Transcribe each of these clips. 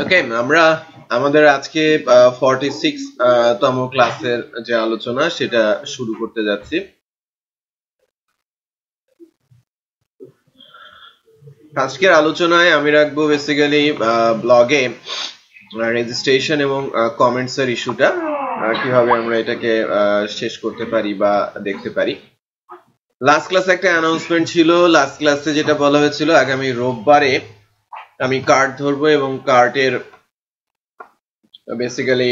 ওকে, আমরা আমাদের আজকে 46 তম ক্লাসের যে আলোচনা সেটা শুরু করতে যাচ্ছি। আজকের আলোচনায় আমি রাখবো বেসিক্যালি ব্লগে রেজিস্ট্রেশন এবং কমেন্টস এর ইস্যুটা, কিভাবে আমরা এটাকে শেষ করতে পারি বা দেখতে পারি। লাস্ট ক্লাসে একটা অ্যানাউন্সমেন্ট ছিল। লাস্ট ক্লাসে যেটা বলা হয়েছিল, আগামী রোববারে আমি কার্ড ধরবো এবং কার্ডের বেসিক্যালি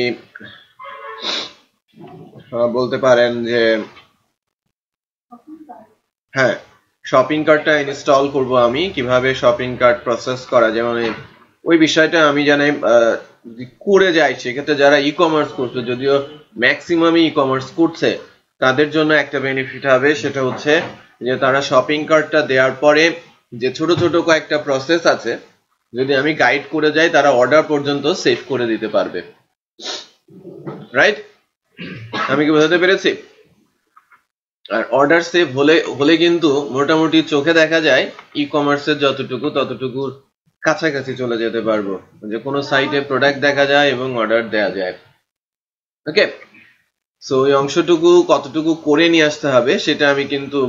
বলতে পারেন যে হ্যাঁ, শপিং কার্টটা ইনস্টল করব আমি। কিভাবে শপিং কার্ট প্রসেস করা যায়, মানে ওই বিষয়টা আমি জানি করে যাই। সেক্ষেত্রে যারা ই কমার্স করছে, যদিও ম্যাক্সিমামই ই কমার্স করছে, তাদের জন্য একটা বেনিফিট হবে। সেটা হচ্ছে যে তারা শপিং কার্টটা দেওয়ার পরে যে ছোট ছোট কয়েকটা প্রসেস আছে, যদি আমি গাইড করে যাই, তারা অর্ডার পর্যন্ত সেভ করে দিতে পারবে। রাইট? আমি কি বোঝাতে পেরেছি? আর অর্ডার সেভ হলে কিন্তু মোটামুটি চোখে দেখা যায় ই কমার্সের যতটুকু ততটুকুর কাছাকাছি চলে যেতে পারবো, যে কোনো সাইটে প্রোডাক্ট দেখা যায় এবং অর্ডার দেয়া যায়। ওকে, সো ওই অংশটুকু কতটুকু করে নিয়ে আসতে হবে সেটা আমি কিন্তু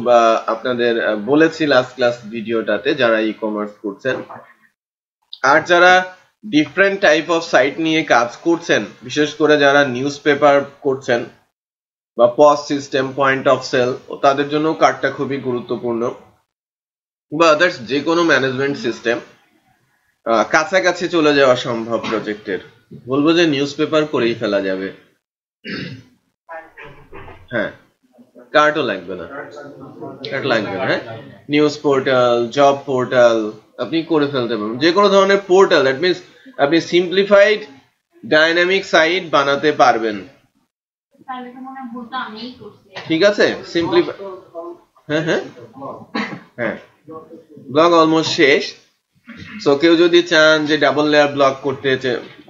আপনাদের বলেছি লাস্ট ক্লাস ভিডিওটাতে, যারা ই কমার্স করছেন। আর যারা ডিফারেন্ট টাইপ অফ সাইট নিয়ে কাজ করছেন, বিশেষ করে যারা নিউজ পেপার করছেন বা POS system, point of sale, তাদের জন্য কার্ডটা খুবই গুরুত্বপূর্ণ। বা আদার্স যে কোনো ম্যানেজমেন্ট সিস্টেম কাছাকাছি চলে যাওয়া সম্ভব প্রজেক্টের, বলবো যে নিউজ পেপার করেই ফেলা যাবে। হ্যাঁ, কার্ডও লাগবে না, কার্ড লাগবে না। হ্যাঁ, নিউজ পোর্টাল, জব পোর্টাল আপনি করে ফেলতে পারবেন। যে কোনো ধরনের পোর্টাল, দ্যাট মিনস আপনি সিম্পলিফাইড ডাইনামিক সাইট বানাতে পারবেন। ঠিক আছে, সিম্পলিফাই। হ্যাঁ হ্যাঁ হ্যাঁ, ব্লগ অলমোস্ট শেষ। সো কেউ যদি চান যে ডাবল লেয়ার ব্লগ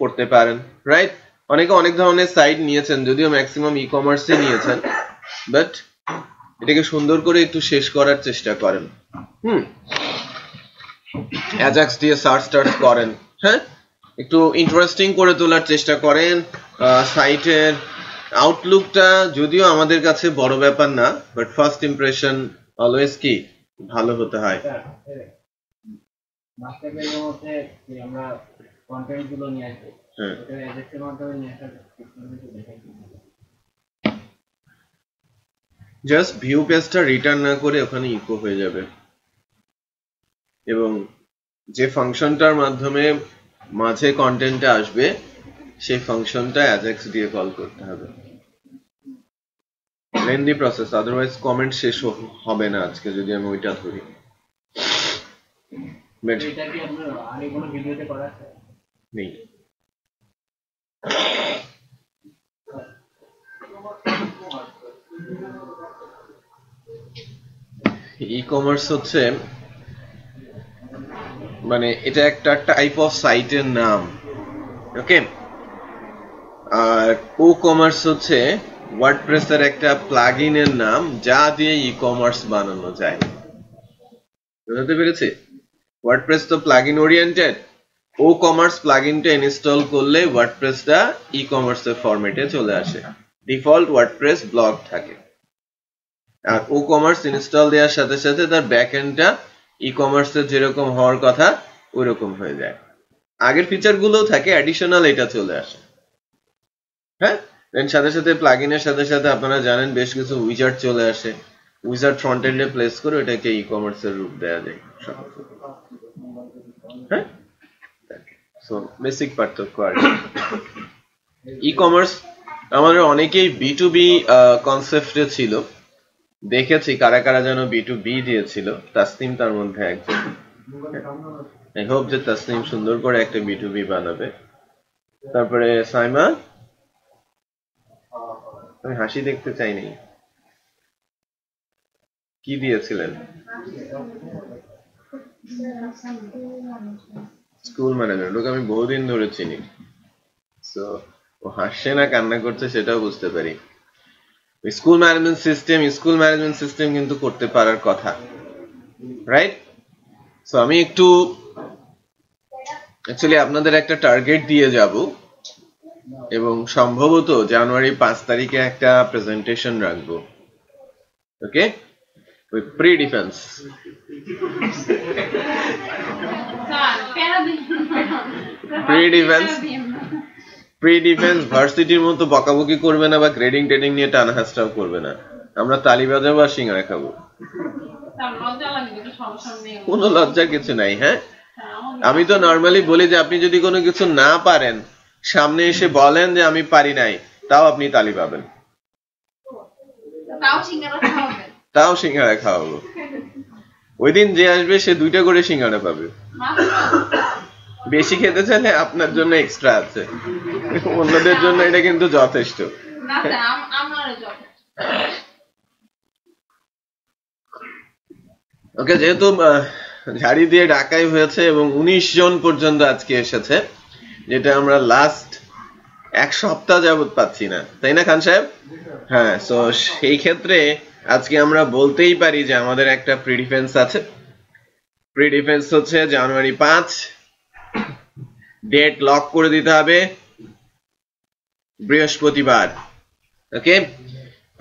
করতে পারেন। রাইট? অনেকে অনেক ধরনের সাইট নিয়েছেন, যদিও ম্যাক্সিমাম ই কমার্সে নিয়েছেন, বাট এটাকে সুন্দর করে একটু শেষ করার চেষ্টা করেন। অ্যাজাক্স দিয়ে সার্চ করেন। হ্যাঁ, একটু ইন্টারেস্টিং করে তোলার চেষ্টা করেন। সাইটের আউটলুকটা যদিও আমাদের কাছে বড় ব্যাপার না, বাট ফার্স্ট ইমপ্রেশন অলওয়েজ কি ভালো হতে হয়। জাস্ট ভিউ পেজটা রিটার্ন না করে ওখানে ইকো হয়ে যাবে, এবং যে ফাংশনটার মাধ্যমে মাঝে কন্টেন্টটা আসবে সেই ফাংশনটা অ্যাজাক্স দিয়ে কল করতে হবে। লেন্দি প্রসেস, আদারওয়াইজ কমেন্ট শেষ হবে না আজকে যদি আমি ওইটা ধরি। নেই। ই কমার্স হচ্ছে, মানে এটা একটা টাইপ অফ সাইটের নাম। ওকে, আর ও কমার্স হচ্ছে ওয়ার্ডপ্রেসের একটা প্লাগইনের নাম, যা দিয়ে ই কমার্স বানানো যায়। বুঝতে পেরেছি? ওয়ার্ডপ্রেস তো প্লাগইন ওরিয়েন্টেড। ও কমার্স প্লাগইনটা ইনস্টল করলে ওয়ার্ডপ্রেসটা ই কমার্সের ফরম্যাটে চলে আসে। ডিফল্ট ওয়ার্ডপ্রেস ব্লগ থাকে, আর ও কমার্স ইনস্টল দেওয়ার সাথে সাথে তার ব্যাকএন্ডটা ই কমার্সের যেরকম হওয়ার কথা ওইরকম হয়ে যায়। আগের ফিচার গুলোও থাকে, অ্যাডিশনাল এটা চলে আসে। হ্যাঁ, দেন সাথে সাথে প্লাগইনের সাথে সাথে আপনারা জানেন বেশ কিছু উইজার্ড চলে আসে। উইজার্ড ফ্রন্ট এন্ডে প্লেস করে ওটাকে ই কমার্সের রূপ দেওয়া যায়। হ্যাঁ, সো বেসিক পার্থক্য আর ই কমার্স আমাদের অনেকেই B2B কনসেপ্টে ছিল। দেখেছি কারা কারা যেন B2B দিয়েছিল, তাসনিম তার মধ্যে একজন। আই হোপ যে তাসনিম সুন্দর করে একটা B2B বানাবে। তারপরে সাইমা, আমি হাসি দেখতে চাই নাই, কি দিয়েছিলেন? School management. লোক আমি বহুদিন ধরে চিনি, সো ও হাসছে না কান্না করছে সেটাও বুঝতে পারি। স্কুল ম্যানেজমেন্ট সিস্টেম কিন্তু করতে পারার কথা, রাইট? সো আমি একটু অ্যাকচুয়ালি আপনাদের একটা টার্গেট দিয়ে যাব এবং সম্ভবত জানুয়ারি 5 তারিখে একটা প্রেজেন্টেশন রাখবো, okay, with pre defence. Pre defence ভার্সিটির মতো বকাবকি করবে না বা গ্রেডিং টেডিং নিয়ে টানা হাসটাও করবে না। আমরা তালি বাজাবো আর সিঙ্গারা খাবো, কোনো লজ্জার কিছু নাই। হ্যাঁ, আমি তো নর্মালি বলি যে আপনি যদি কোনো কিছু না পারেন সামনে এসে বলেন যে আমি পারি নাই, তাও আপনি তালি পাবেন, তাও সিঙ্গারা খাওয়াবো। ওই দিন যে আসবে সে 2টা করে সিঙ্গারা পাবে। বেশি খেতে চাইলে আপনার জন্য এক্সট্রা আছে, অন্যদের জন্য এটা কিন্তু যথেষ্ট। ওকে, যেহেতু ঝাড়ি দিয়ে ঢাকাই হয়েছে এবং 19 জন পর্যন্ত আজকে এসেছে, যেটা আমরা লাস্ট 1 সপ্তাহ যাবত পাচ্ছি না, তাই না খান সাহেব? হ্যাঁ, তো সেই ক্ষেত্রে আজকে আমরা বলতেই পারি যে আমাদের একটা প্রি ডিফেন্স আছে। প্রি ডিফেন্স হচ্ছে জানুয়ারি 5, ডেট লক করে দিতে হবে বৃহস্পতিবার। ওকে,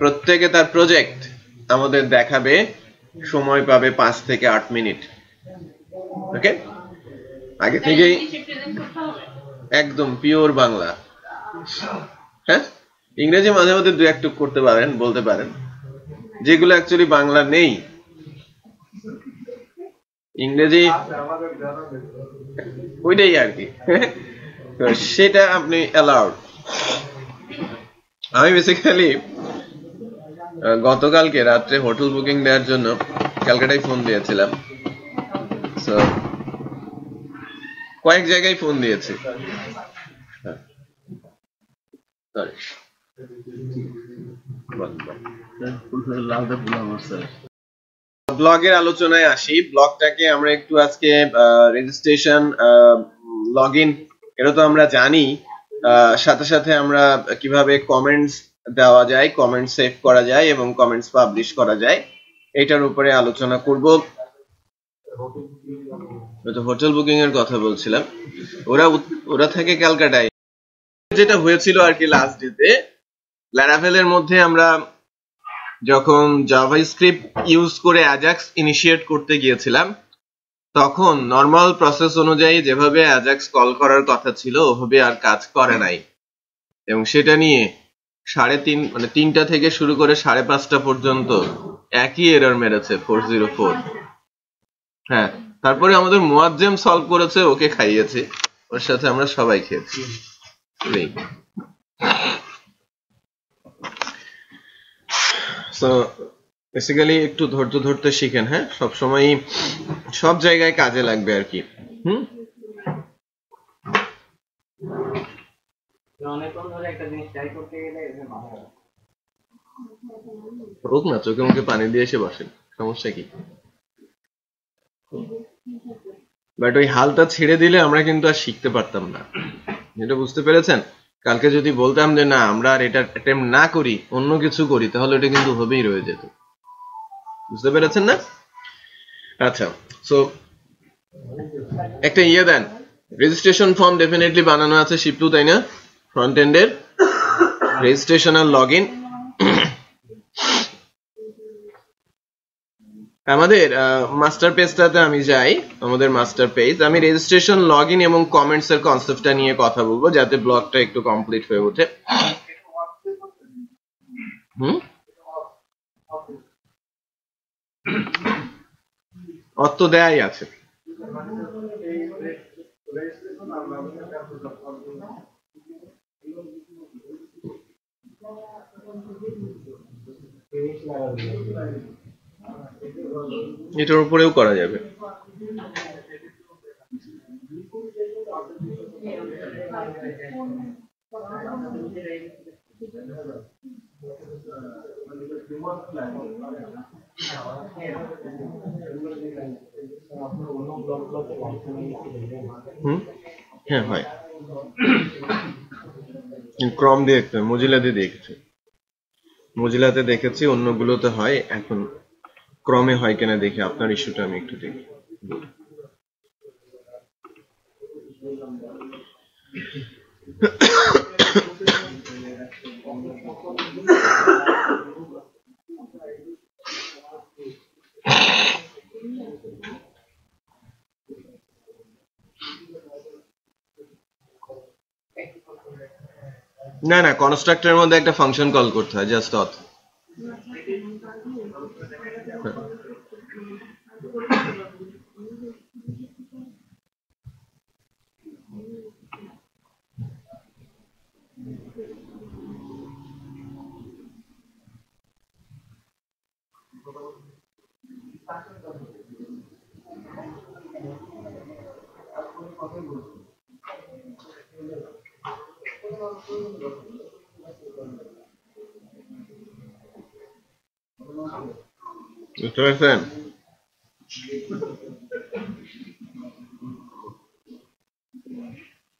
প্রত্যেকে তার প্রজেক্ট আমাদের দেখাবে, সময় পাবে 5 থেকে 8 মিনিট। ওকে, আগে থেকেই একদম পিওর বাংলা। হ্যাঁ, ইংরেজি মাঝে মাঝে 2-1 টুক করতে পারেন, বলতে পারেন, যেগুলো অ্যাকচুয়ালি বাংলা নেই। ইংরেজি ওইটাই আর কি, তো সেটা আপনি অ্যালাউড। আমি বেসিক্যালি গতকালকে রাত্রে হোটেল বুকিং দেওয়ার জন্য ক্যালকাটায় ফোন দিয়েছিলাম, সো কয়েক জায়গায় ফোন দিয়েছি। ব্লগের আলোচনায় আসি। ব্লগটাকে আমরা একটু আজকে রেজিস্ট্রেশন, লগ ইন, এটা তো আমরা জানি, সাথে সাথে আমরা কিভাবে কমেন্টস দেওয়া যায়, কমেন্ট সেভ করা যায় এবং কমেন্টস পাবলিশ করা যায়, এটার উপরে আলোচনা করব। হোটেল বুকিং এর কথা বলছিলাম, ওরা থাকে ক্যালকাটায়। যেটা হয়েছিল আর কি লাস্ট ডেতে, ল্যারাভেলের মধ্যে আমরা যখন জাভাস্ক্রিপ্ট ইউজ করে অ্যাজাক্স ইনিশিয়েট করতে গিয়েছিলাম, তখন নর্মাল প্রসেস অনুযায়ী যেভাবে অ্যাজাক্স কল করার কথা ছিল ওভাবে আর কাজ করে নাই, এবং সেটা নিয়ে 3:30 থেকে শুরু করে 5:30 পর্যন্ত একই এরর মেরেছে 404। হ্যাঁ, তারপরে আমাদের মুয়াজ্জেম সলভ করেছে, ওকে খাইয়েছে, ওর সাথে আমরা সবাই খেয়েছি। সো বেসিক্যালি একটু ধৈর্য ধরতে শিখেন। হ্যাঁ, সবসময় সব জায়গায় কাজে লাগবে আর কি। হোক না, চোখে মুখে পানি দিয়ে এসে বসেন, সমস্যা কি? বাট ওই হালটা ছেড়ে দিলে আমরা কিন্তু আর শিখতে পারতাম না, এটা বুঝতে পেরেছেন? কালকে যদি বলতাম যে না আমরা আর এটা অ্যাটেম্প না করি, অন্য কিছু করি, তাহলে এটা কিন্তু হবেই রয়ে যেত। বুঝতে পেরেছেন না? আচ্ছা, সো একটা দেন, রেজিস্ট্রেশন ফর্ম ডেফিনেটলি বানানো আছে শিপলু, তাই না? ফ্রন্ট এন্ডের রেজিস্ট্রেশন আর লগ ইন। আমাদের মাস্টার পেজটাতে আমি যাই, আমাদের মাস্টার পেজ, আমি রেজিস্ট্রেশন, লগ ইন এবং কমেন্টস এর কনসেপ্টটা নিয়ে কথা বলবো, যাতে ব্লগটা একটু কমপ্লিট হয়ে ওঠে। অত দেয়াই আছে। এটার উপরেও করা যাবে। হ্যাঁ, হয়, ক্রম দিয়ে, মজিলা দিয়ে দেখেছি। মজিলাতে দেখেছি, অন্যগুলোতে হয়, এখন ক্রমে হয় কিনা দেখি। আপনার ইস্যুটা আমি একটু দেখি। না না, কনস্ট্রাক্টরের মধ্যে একটা ফাংশন কল করতে হয়, জাস্ট অথ। বুঝতে পারছেন?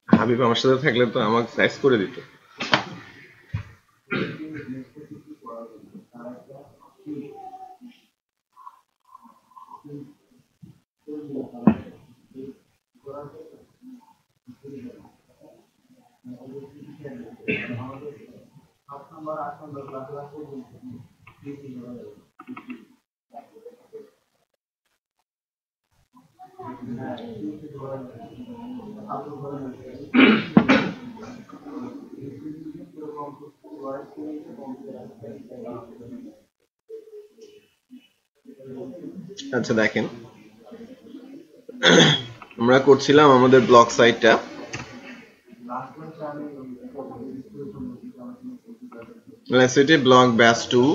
হাবিব আমার সাথে থাকলে তো আমাকে সাইজ করে দিত। আচ্ছা দেখেন, আমরা করছিলাম আমাদের ব্লগ সাইটটা। Let's say blog bash 2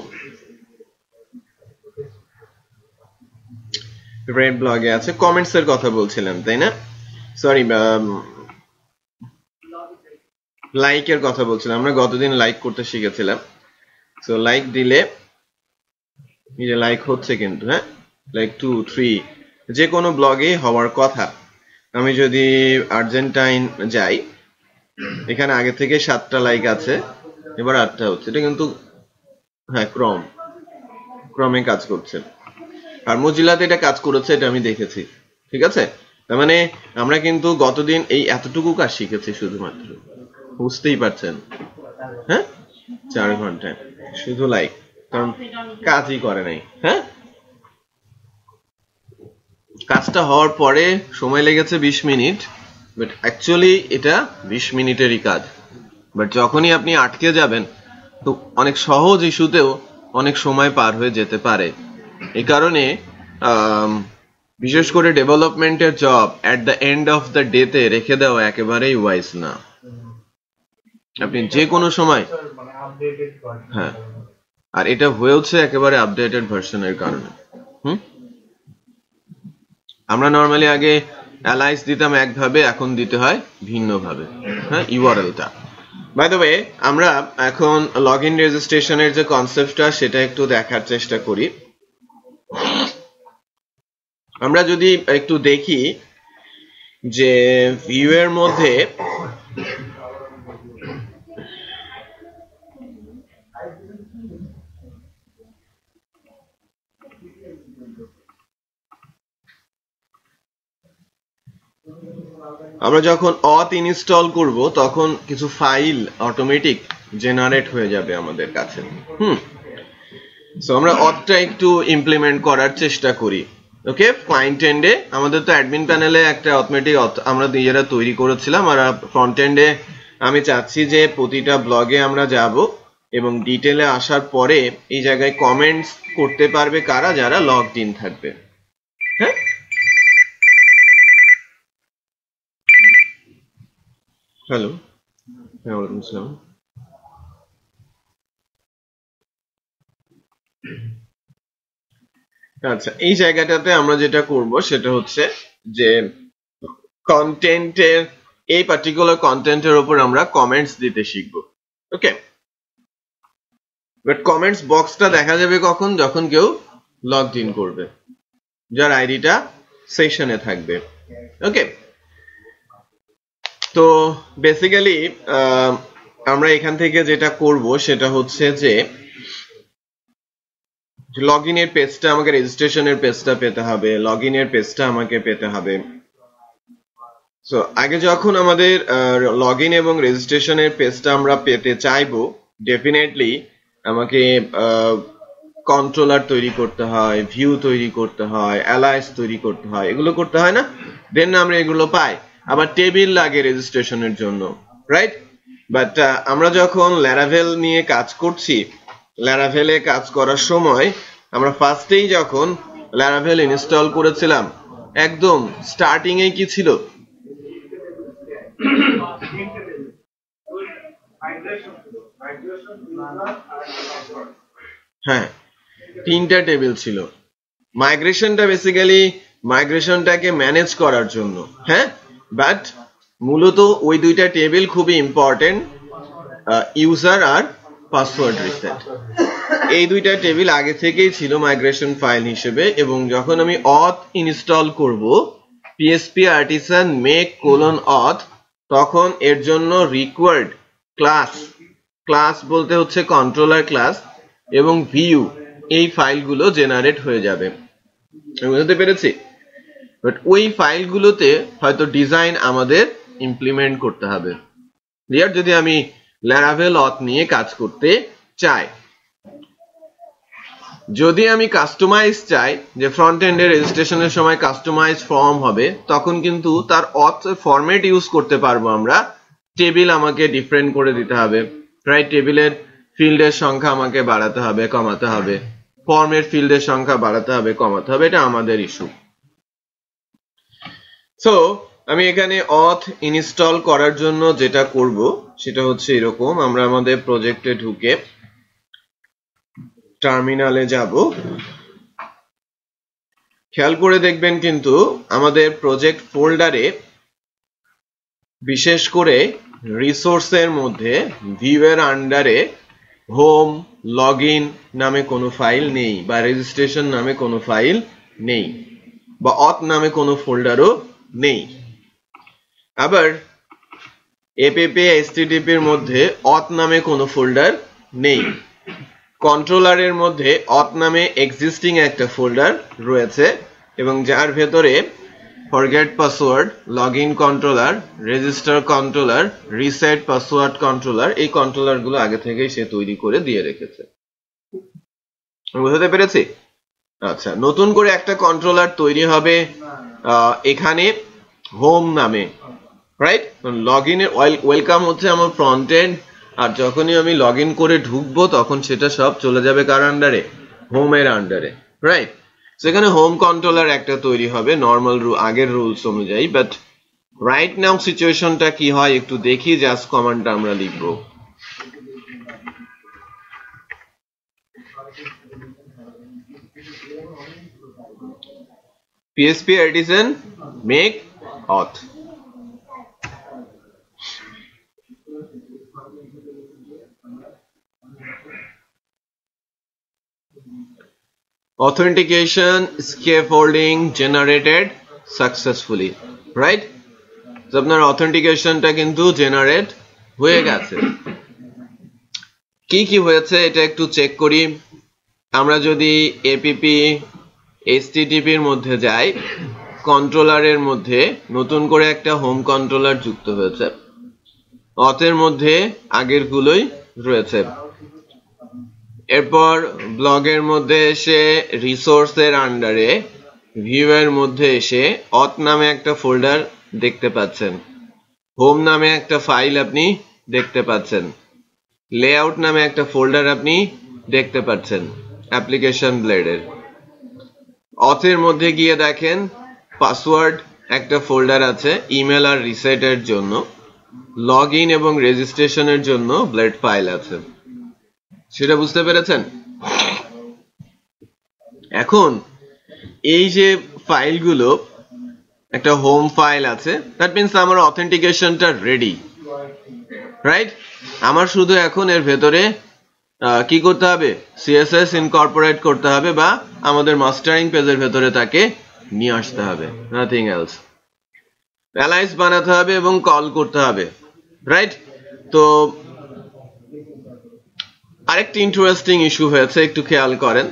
red ব্লগে আছে, কমেন্টস এর কথা বলছিলাম তাই না? সরি, লাইকের কথা বলছিলাম। আমরা গতদিন লাইক করতে শিখেছিলাম। সো লাইক দিলে, এই যে লাইক হচ্ছে কিন্তু, হ্যাঁ, লাইক 2 3 যে কোনো ব্লগে হওয়ার কথা। আমি যদি আর্জেন্টাইন যাই, এখানে আগে থেকে 7টা লাইক আছে, এবার 8টা হচ্ছে। এটা কিন্তু হ্যাঁ ক্রমে কাজ করছে। আর মজিলাতে এটা কাজ করেছে, এটা আমি দেখেছি। ঠিক আছে, তার মানে আমরা কিন্তু গতদিন এই এতটুকু কাজ শিখেছি শুধুমাত্র, বুঝতেই পারছেন? হ্যাঁ, 4 ঘন্টায় শুধু লাইক, কারণ কাজই করে নাই। হ্যাঁ, কাজটা হওয়ার পরে সময় লেগেছে 20 মিনিট, বাট অ্যাকচুয়ালি এটা 20 মিনিটেরই কাজ। বাট যখনই আপনি আটকে যাবেন, তো অনেক সহজ ইস্যুতেও অনেক সময় পার হয়ে যেতে পারে। এই কারণে বিশেষ করে ডেভেলপমেন্টের job at the end of the ডেতে রেখে দেওয়া একেবারেই ওয়াইজ না। আপনি যে কোনো সময়, হ্যাঁ, আর এটা হয়েছে একেবারে আপডেটেড ভার্সনের কারণে। আমরা নর্মালি আগে অ্যালাইস দিতাম একভাবে, এখন দিতে হয় ভিন্নভাবে। হ্যাঁ, ইউআরএলটা। বাই দ্য ওয়ে, আমরা এখন লগ ইন রেজিস্ট্রেশনের যে কনসেপ্টটা, সেটা একটু দেখার চেষ্টা করি। আমরা যদি একটু দেখি যে ভিউ এর মধ্যে আমরা যখন অথ ইনস্টল করব, তখন কিছু ফাইল অটোমেটিক জেনারেট হয়ে যাবে আমাদের কাছে। সো আমরা অথটা একটু ইমপ্লিমেন্ট করার চেষ্টা করি। ওকে, ক্লায়েন্ট এন্ডে আমাদের তো অ্যাডমিন প্যানেলে একটা অটোমেটিক আমরা নিজেরা তৈরি করেছিলাম, আর ফ্রন্ট এন্ডে আমি চাচ্ছি যে প্রতিটা ব্লগে আমরা যাব এবং ডিটেলে আসার পরে এই জায়গায় কমেন্টস করতে পারবে কারা, যারা লগড ইন থাকবে। হ্যাঁ, হ্যালো, ওয়ালাইকুম আসসালাম। আচ্ছা, এই জায়গাটাতে আমরা যেটা করব সেটা হচ্ছে যে কন্টেন্টের, এই পার্টিকুলার কন্টেন্টের উপর আমরা কমেন্টস দিতে শিখব। ওকে, বাট কমেন্টস বক্সটা দেখা যাবে কখন? যখন কেউ লগড ইন করবে, যার আইডিটা সেশনে থাকবে। ওকে, তো বেসিক্যালি আমরা এখান থেকে যেটা করব সেটা হচ্ছে যে লগইন এর পেজটা আমাকে রেজিস্ট্রেশনের পেজটা পেতে হবে, লগইন এর পেজটা আমাকে পেতে হবে। সো আগে যখন আমাদের লগইন এবং রেজিস্ট্রেশনের পেজটা আমরা পেতে চাইবো, ডেফিনেটলি আমাকে কন্ট্রোলার তৈরি করতে হয়, ভিউ তৈরি করতে হয়, অ্যালায়েন্স তৈরি করতে হয়, এগুলো করতে হয় না? দেন আমরা এগুলো পাই। আবার টেবিল লাগে রেজিস্ট্রেশনের জন্য, রাইট? বাট আমরা যখন ল্যারাভেল নিয়ে কাজ করছি, ল্যারাভেলে কাজ করার সময় আমরা ফার্স্টেই যখন ল্যারাভেল ইনস্টল করেছিলাম, একদম স্টার্টিং এ কি ছিল? হ্যাঁ, 3টা টেবিল ছিল। মাইগ্রেশনটা বেসিক্যালি মাইগ্রেশনটাকে ম্যানেজ করার জন্য, হ্যাঁ, বাট মূলত ওই 2টা টেবিল খুবই ইম্পর্টেন্ট, ইউজার আর পাসওয়ার্ড রিসেট। এই 2টা টেবিল আগে থেকেই ছিল মাইগ্রেশন ফাইল হিসেবে, এবং যখন আমি অথ ইনস্টল করব পিএসপি আর্টিসান মেক :auth, তখন এর জন্য রিকোয়ার্ড ক্লাস বলতে হচ্ছে কন্ট্রোলার ক্লাস এবং ভিউ, এই ফাইলগুলো জেনারেট হয়ে যাবে। বুঝতে পেরেছি? বাট ওই ফাইলগুলোতে হয়তো ডিজাইন আমাদের ইমপ্লিমেন্ট করতে হবে, যদি আমি ল্যারাভেল অথ নিয়ে কাজ করতে চাই। যদি আমি কাস্টমাইজ চাই যে ফ্রন্ট এন্ডের রেজিস্ট্রেশনের সময় কাস্টমাইজ ফর্ম হবে, তখন কিন্তু তার অথ ফরম্যাট ইউজ করতে পারবো আমরা। টেবিল আমাকে ডিফারেন্ট করে দিতে হবে, রাইট? টেবিলের ফিল্ডের সংখ্যা আমাকে বাড়াতে হবে, কমাতে হবে, ফর্মের ফিল্ডের সংখ্যা বাড়াতে হবে, কমাতে হবে, এটা আমাদের ইস্যু। সো আমি এখানে অথ ইনস্টল করার জন্য যেটা করব সেটা হচ্ছে এরকম, আমরা আমাদের প্রজেক্টে ঢুকে টার্মিনালে যাব। খেয়াল করে দেখবেন কিন্তু আমাদের প্রজেক্ট ফোল্ডারে বিশেষ করে রিসোর্সের মধ্যে ভিউ এর আন্ডারে হোম, লগইন নামে কোনো ফাইল নেই, বা রেজিস্ট্রেশন নামে কোনো ফাইল নেই, বা অথ নামে কোনো ফোল্ডারও নেই। আবার app/http এর মধ্যে অথ নামে কোনো ফোল্ডার নেই। কন্ট্রোলারের মধ্যে অথ নামে এক্সিস্টিং একটা ফোল্ডার রয়েছে, এবং যার ভেতরে forget password, login controller, register controller, reset password controller, এই কন্ট্রোলার গুলো আগে থেকেই সে তৈরি করে দিয়ে রেখেছে। বুঝতে পেরেছি? আচ্ছা, নতুন করে একটা কন্ট্রোলার তৈরি হবে এখানে হোম নামে, রাইট? লগইন এর ওয়েলকাম হচ্ছে আমার ফ্রন্ট এন্ড, আর যখনই আমি লগইন করে ঢুকবো তখন সেটা সব চলে যাবে কার আন্ডারে? হোম এর আন্ডারে, রাইট? সেখানে হোম কন্ট্রোলার একটা তৈরি হবে নর্মাল আগের রুলস অনুযায়ী। বাট রাইট নাও সিচুয়েশনটা কি হয় একটু দেখি, জাস্ট কমান্ডটা আমরা লিখবো। PSP artisan make auth. Authentication scaffolding generated successfully, right? So আপনার অথেন্টিকেশনটা কিন্তু জেনারেট হয়ে গেছে। কি কি হয়েছে এটা একটু চেক করি। আমরা যদি app/http এর মধ্যে যাই, কন্ট্রোলারের মধ্যে নতুন করে একটা হোম কন্ট্রোলার যুক্ত হয়েছে, অথের মধ্যে আগের গুলোই রয়েছে। এরপর ব্লগের মধ্যে এসে রিসোর্সের আন্ডারে ভিউ এর মধ্যে এসে অথ নামে একটা ফোল্ডার দেখতে পাচ্ছেন, হোম নামে একটা ফাইল আপনি দেখতে পাচ্ছেন, লেআউট নামে একটা ফোল্ডার আপনি দেখতে পাচ্ছেন অ্যাপ্লিকেশন ব্লেডের। অথের মধ্যে গিয়ে দেখেন পাসওয়ার্ড একটা ফোল্ডার আছে ইমেল আর রিসেটের জন্য, লগইন এবং রেজিস্ট্রেশনের জন্য ব্লেড ফাইল আছে। সেটা বুঝতে পেরেছেন? এখন এই যে ফাইলগুলো, একটা হোম ফাইল আছে, দ্যাট মিন্স আমার অথেন্টিকেশনটা রেডি, রাইট? আমার শুধু এখন এর ভেতরে কি করতে হবে? সিএসএস ইনকর্পোরেট করতে হবে, বা আমাদের মাস্টারিং পেজের ভেতরে তাকে নিয়ে আসতে হবে, নাথিং এলস। অ্যালায়েন্স বানাতে হবে এবং কল করতে হবে, রাইট? তো আরেকটি ইন্টারেস্টিং ইস্যু হয়েছে, একটু খেয়াল করেন।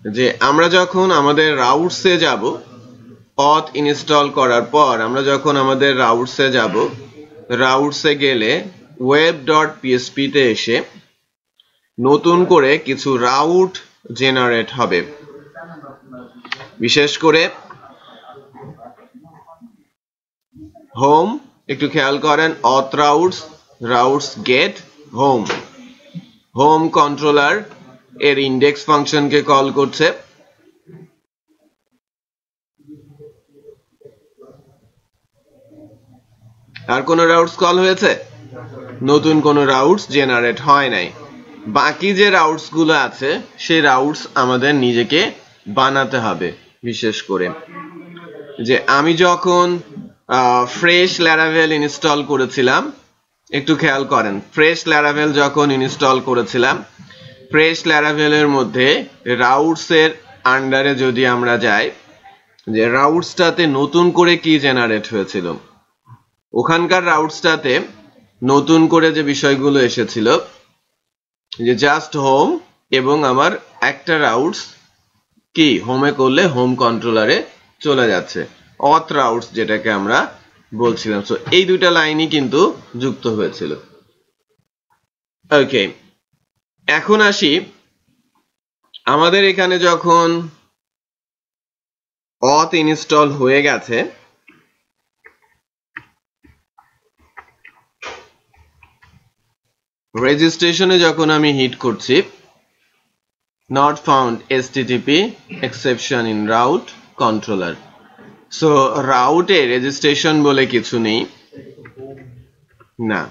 যে আমরা যখন আমাদের রাউটসে যাব, অথ ইনস্টল করার পর আমরা যখন আমাদের রাউটসে যাব, রাউটসে গেলে web.php তে এসে নতুন করে কিছু রাউট জেনারেট হবে। বিশেষ করে হোম, একটু খেয়াল করেন, auth routes get home, home controller এর ইন্ডেক্স ফাংশনকে কল করছে। আর কোন রাউটস কল হয়েছে? নতুন কোন রাউটস জেনারেট হয় নাই। বাকি যে রাউটস গুলো আছে সেই রাউটস আমাদের নিজেকে বানাতে হবে। বিশেষ করে যে আমি যখন ফ্রেশ ল্যারাভেল ইনস্টল করেছিলাম, একটু খেয়াল করেন, ফ্রেশ ল্যারাভেল যখন ইনস্টল করেছিলাম, ফ্রেশ ল্যারাভেলের মধ্যে রাউটস এর আন্ডারে যদি আমরা যাই, যে রাউটসটাতে নতুন করে কি জেনারেট হয়েছিল, ওখানকার রাউটসটাতে নতুন করে যে বিষয়গুলো এসেছিল, যে জাস্ট হোম এবং আমার একটা রাউটস কি হোমে করলে হোম কন্ট্রোলারে চলে যাচ্ছে, অথ রাউটস যেটাকে আমরা বলছিলাম। সো এই দুইটা লাইনই কিন্তু যুক্ত হয়েছিল। ওকে, এখন আসি, আমাদের এখানে যখন অথ ইনস্টল হয়ে গেছে, রেজিস্ট্রেশনে যখন আমি হিট করছি not found http exception in route controller, so রাউটে রেজিস্ট্রেশন বলে কিছু নেই না।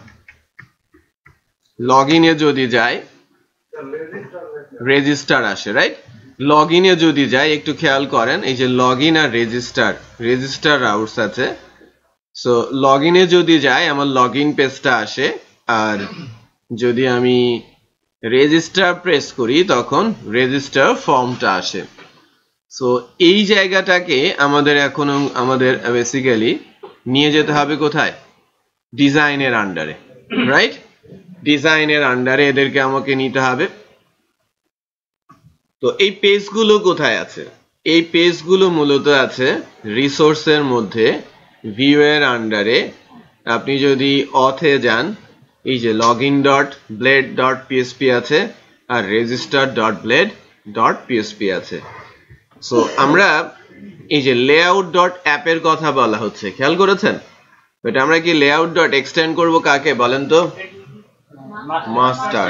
লগইনে যদি যাই রেজিস্টার আসে, রাইট? লগইনে যদি যাই, একটু খেয়াল করেন, এই যে লগইন আর রেজিস্টার রাউটস আছে। সো লগইনে যদি যাই আমার লগইন পেজটা আসে, আর যদি আমি রেজিস্টার প্রেস করি তখন রেজিস্টার ফর্মটা আসে। সো এই জায়গাটাকে আমাদের এখন বেসিক্যালি নিয়ে যেতে হবে কোথায়? ডিজাইনের আন্ডারে, রাইট? ডিজাইনের আন্ডারে এদেরকে আমাকে নিতে হবে। তো এই পেজগুলো কোথায় আছে? এই পেজগুলো মূলত আছে রিসোর্সের মধ্যে, ভিউ এর আন্ডারে। আপনি যদি অথে যান, এই যে login.blade.php আছে আর register.blade.php আছে। সো আমরা এই যে layout.app এর কথা বলা হচ্ছে, খেয়াল করেছেন? বাট আমরা কি layout. extend করব কাকে বলেন তো? মাস্টার।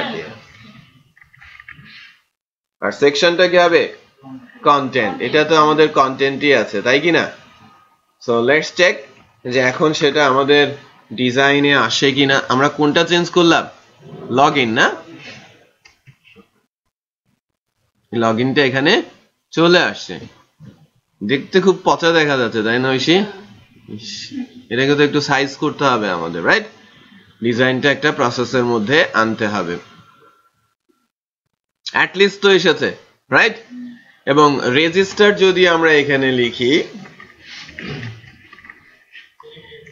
আর সেকশনটা কি হবে? কন্টেন্ট। এটা তো আমাদের কন্টেন্টই আছে, তাই কি না? সো লেটস চেক যে এখন সেটা আমাদের ডিজাইনে আসে কিনা। আমরা কোনটা চেঞ্জ করলাম? লগইন না? লগইনটা এখানে চলে আসছে, দেখতে খুব পচা দেখা যাচ্ছে, তাই না ঐশী? এটাকে তো একটু সাইজ করতে হবে আমাদের, রাইট? ডিজাইনটা একটা প্রসেসের মধ্যে আনতে হবে। অ্যাটলিস্ট তো এসেছে, রাইট? এবং রেজিস্টার যদি আমরা এখানে লিখি,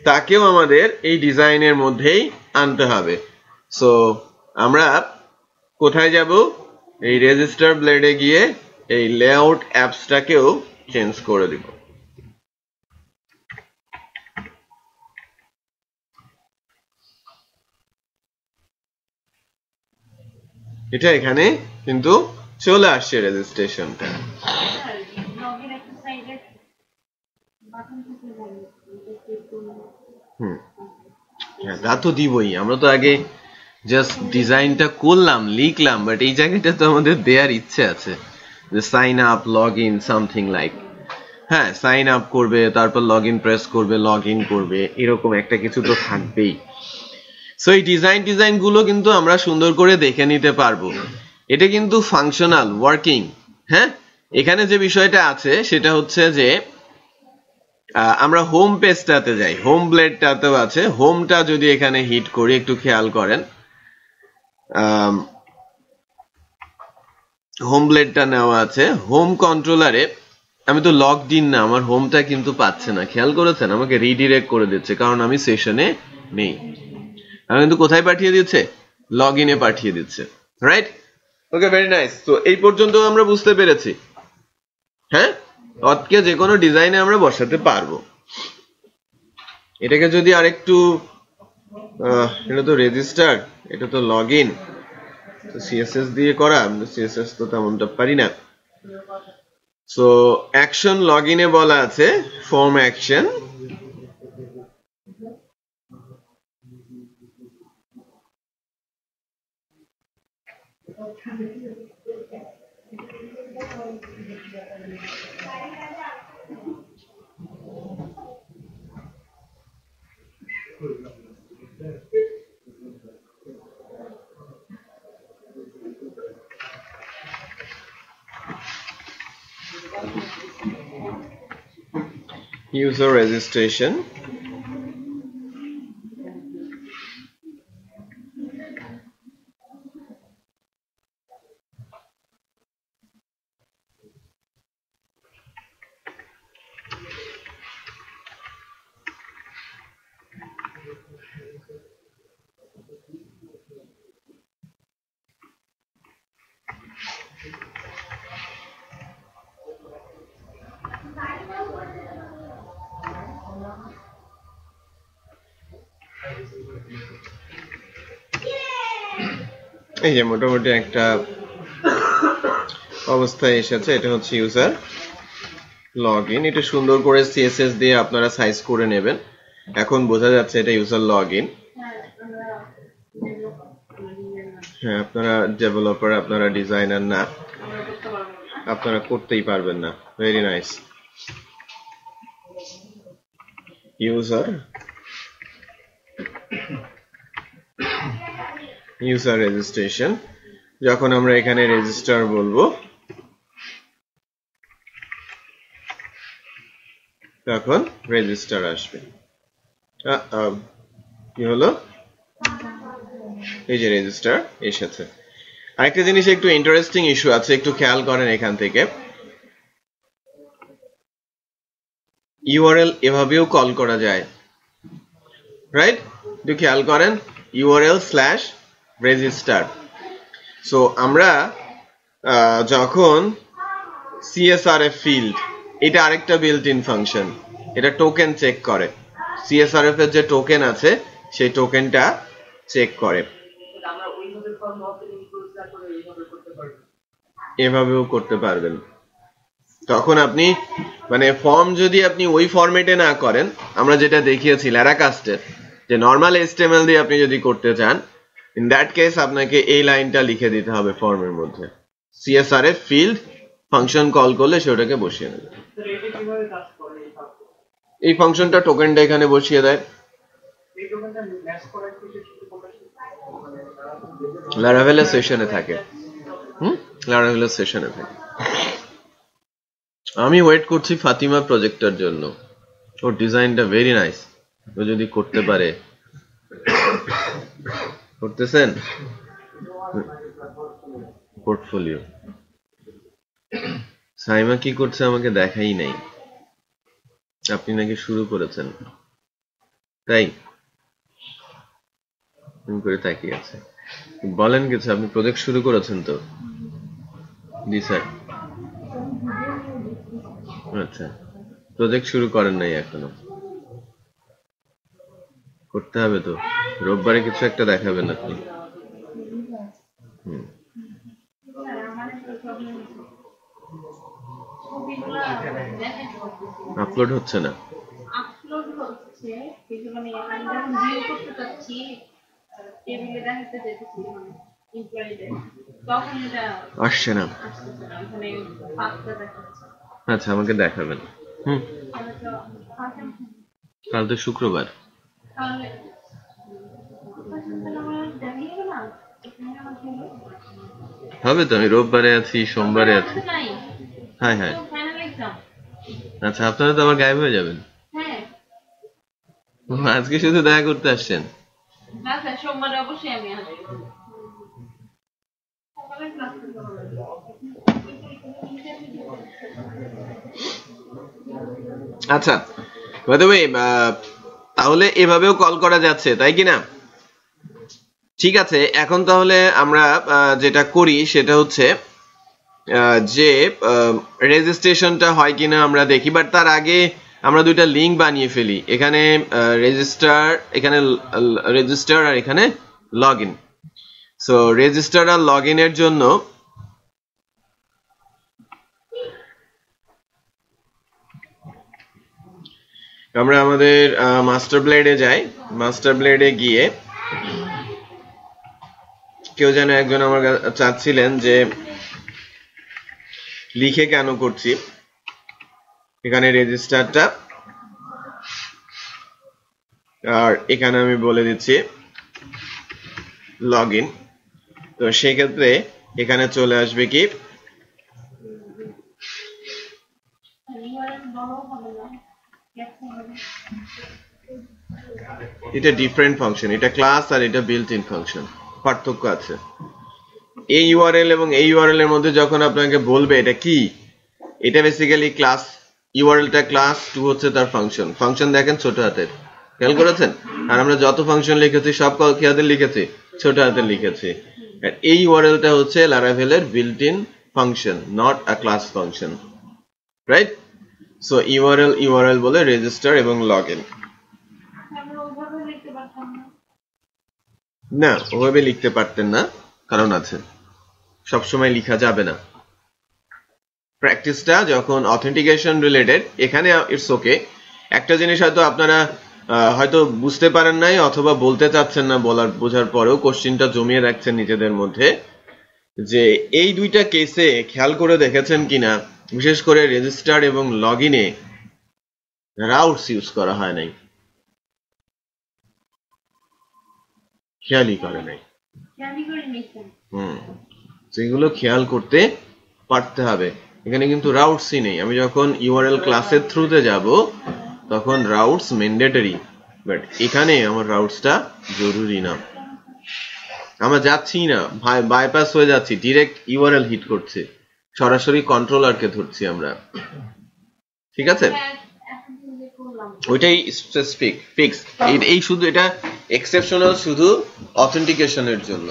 তাকেও আমাদের এই ডিজাইনের মধ্যেই আনতে হবে। সো আমরা কোথায় যাব? এই রেজিস্টার ব্লেডে গিয়ে এই লেআউট অ্যাপসটাকেও চেঞ্জ করে দিব। এটা এখানে কিন্তু চলে আসছে রেজিস্ট্রেশনটা। তা তো দিবই, আমরা তো আগে জাস্ট ডিজাইনটা করলাম, লিখলাম, বাট এই জায়গাটা তো আমাদের দেওয়ার ইচ্ছে আছে যে sign up, log in, something like. হ্যাঁ, সাইন আপ করবে, তারপর লগ ইন প্রেস করবে, লগ ইন করবে, এরকম একটা কিছু তো থাকবেই। সো এই ডিজাইন গুলো কিন্তু আমরা সুন্দর করে দেখে নিতে পারবো। এটা কিন্তু ফাংশনাল, ওয়ার্কিং। হ্যাঁ, এখানে যে বিষয়টা আছে সেটা হচ্ছে যে আমরা হোম পেজটাতে যাই, হোম ব্লেডটাতেও আছে। হোমটা যদি এখানে হিট করি, একটু খেয়াল করেন, হোম ব্লেডটা নেওয়া আছে। হোম কন্ট্রোলারে আমি তো লগড ইন না, আমার হোমটা কিন্তু পাচ্ছে না, খেয়াল করেছেন? আমাকে রিডিরেক্ট করে দিচ্ছে, কারণ আমি সেশনে নেই। আমি কিন্তু কোথায় পাঠিয়ে দিচ্ছে? লগ ইনে পাঠিয়ে দিচ্ছে, রাইট? ওকে, ভেরি নাইস। তো এই পর্যন্ত আমরা বুঝতে পেরেছি। হ্যাঁ, অথকে যে কোনো ডিজাইনে আমরা বসাতে পারবো। এটাকে যদি আরেকটু এটা তো রেজিস্টার, এটা তো লগ ইন, তো সিএসএস দিয়ে করা, সিএসএস তো তেমনটা পারি না। সো অ্যাকশন লগ ইনে বলা আছে ফর্ম অ্যাকশন, user registration, এই যে মোটামুটি একটা অবস্থায় এসেছে। এটা হচ্ছে ইউজার লগ ইন। এটা সুন্দর করে সিএসএস দিয়ে আপনারা সাইজ করে নেবেন। এখন বোঝা যাচ্ছে এটা ইউজার লগ ইন। হ্যাঁ, আপনারা ডেভেলপার, আপনারা ডিজাইনার না, আপনারা করতেই পারবেন না। Very nice. ইউজার রেজিস্ট্রেশন, যখন আমরা এখানে রেজিস্টার বলবো তখন রেজিস্টার আসবে। কি হলো? এই যে রেজিস্টার এসেছে। আরেকটা জিনিস একটু ইন্টারেস্টিং ইস্যু আছে, একটু খেয়াল করেন। এখান থেকে ইউআরএল এভাবেও কল করা যায়, রাইট? একটু খেয়াল করেন, url/register। সো আমরা যখন CSRF ফিল্ড, এটা আরেকটা বিল্ট ইন ফাংশন, এটা টোকেন চেক করে। CSRF এর যে টোকেন আছে সেই টোকেনটা চেক করে। এভাবেও করতে পারবেন। তখন আপনি মানে ফর্ম যদি আপনি ওই ফরম্যাটে না করেন, আমরা যেটা দেখিয়েছি ল্যারাকাস্টের, যে নর্মাল HTML দিয়ে আপনি যদি করতে চান, ইন দ্যাট কেস আপনাকে এই লাইনটা লিখে দিতে হবে ফর্মের মধ্যে। CSRF ফিল্ড ফাংশন কল করলে সেটাকে বসিয়ে নেবে। এই ফাংশনটা টোকেনটা এখানে বসিয়ে দেয়। লারাভেলের সেশনে থাকে। লারাভেলের সেশনে থাকে। আমি ওয়েট করছি ফাতিমা প্রজেক্টের জন্য। ওর ডিজাইনটা ভেরি নাইস। ও যদি করতে পারে। করতেছেন পোর্টফোলিও। সাইমা কি করছে আমাকে দেখাই নাই। আপনি নাকি শুরু করেছেন, তাই করে তাকিয়ে আছে। বলেন কিছু, আপনি প্রজেক্ট শুরু করেছেন তো? জি স্যার। আচ্ছা, প্রজেক্ট শুরু করেন নাই এখনো? করতে হবে তো, রোববারে কিছু একটা দেখাবেন আপনি। আপলোড হচ্ছে না? আপলোড হচ্ছে, কিন্তু মানে আমি যখন ভিউ করতে যাচ্ছি টেবিলে দেখাতে যেতেছি মানে এমপ্লয়িদের, তখন এটা আসছে না। মানে পাঁচটা দেখাচ্ছে। আচ্ছা, আমাকে দেখাবেন। কাল তো শুক্রবার। হবে তো, আমি রোববারে আছি, সোমবারে আছি। হ্যাঁ হ্যাঁ। আচ্ছা, আপনারা তো আবার গায়েব হয়ে যাবেন। আজকে শুধু দেখা করতে আসছেন? আচ্ছা, তাহলে এভাবেও কল করা যাচ্ছে, তাই কিনা? ঠিক আছে, এখন তাহলে আমরা যেটা করি সেটা হচ্ছে যে রেজিস্ট্রেশনটা হয় কিনা আমরা দেখি, বাট তার আগে আমরা দুইটা লিংক বানিয়ে ফেলি। এখানে রেজিস্টার আর এখানে লগইন। সো রেজিস্টার আর লগইনের জন্য আমরা আমাদের মাস্টার ব্লেডে যাই। মাস্টার ব্লেডে গিয়ে কেউ যেন একজন আমার চাচ্ছিলেন যে লিখে কেন করছি, এখানে রেজিস্টারটা, আর এখানে আমি বলে দিচ্ছি লগইন। তো সেক্ষেত্রে এখানে চলে আসবে কি, এটা ডিফারেন্ট ফাংশন, এটা ক্লাস আর এটা বিল্ট ইন ফাংশন, পার্থক্য আছে। এই ইউআরএল এবং এই ইউআরএল এর মধ্যে যখন আপনাকে বলবে এটা কি, এটা বেসিক্যালি ক্লাস, ইউআরএলটা ক্লাস, 2 হচ্ছে তার ফাংশন। ফাংশন দেখেন ছোট হাতের, খেয়াল করেছেন? আর আমরা যত ফাংশন লিখেছি সব কি হাতে লিখেছি? ছোট হাতে লিখেছি। আর এই ইউআরএলটা হচ্ছে লারাভেলের built in function, not a class function, right? So URL বলে রেজিস্টার এবং লগইন। না, ওভাবে লিখতে পারতেন না, কারণ আছে, সবসময় লিখা যাবে না। প্র্যাকটিসটা যখন অথেন্টিকেশন রিলেটেড, এখানে ইটস ওকে। একটা জিনিস হয়তো আপনারা হয়তো বুঝতে পারেন নাই অথবা বলতে চাচ্ছেন না, বোঝার পরেও কোশ্চিনটা জমিয়ে রাখছেন নিজেদের মধ্যে, যে এই দুইটা কেসে খেয়াল করে দেখেছেন কিনা, বিশেষ করে রেজিস্টার এবং লগইনে রাউটস ইউজ করা হয় নাই, খেয়ালই করে নাই। সেগুলো খেয়াল করতে পারতে হবে। এখানে কিন্তু রাউটসই নেই। আমি যখন ইউআরএল ক্লাসের থ্রুতে যাব তখন রাউটস ম্যান্ডেটরি, বাট এখানে আমার রাউটসটা জরুরি না। আমরা যাচ্ছি না, বাইপাস হয়ে যাচ্ছি, ডিরেক্ট ইউআরএল হিট করছে, সরাসরি কন্ট্রোলারকে ধরছি আমরা, ঠিক আছে? ওইটাই স্পেসিফিক ফিক্স। এই শুধু এটা এক্সেপশনাল শুধু অথেন্টিকেশনের জন্য।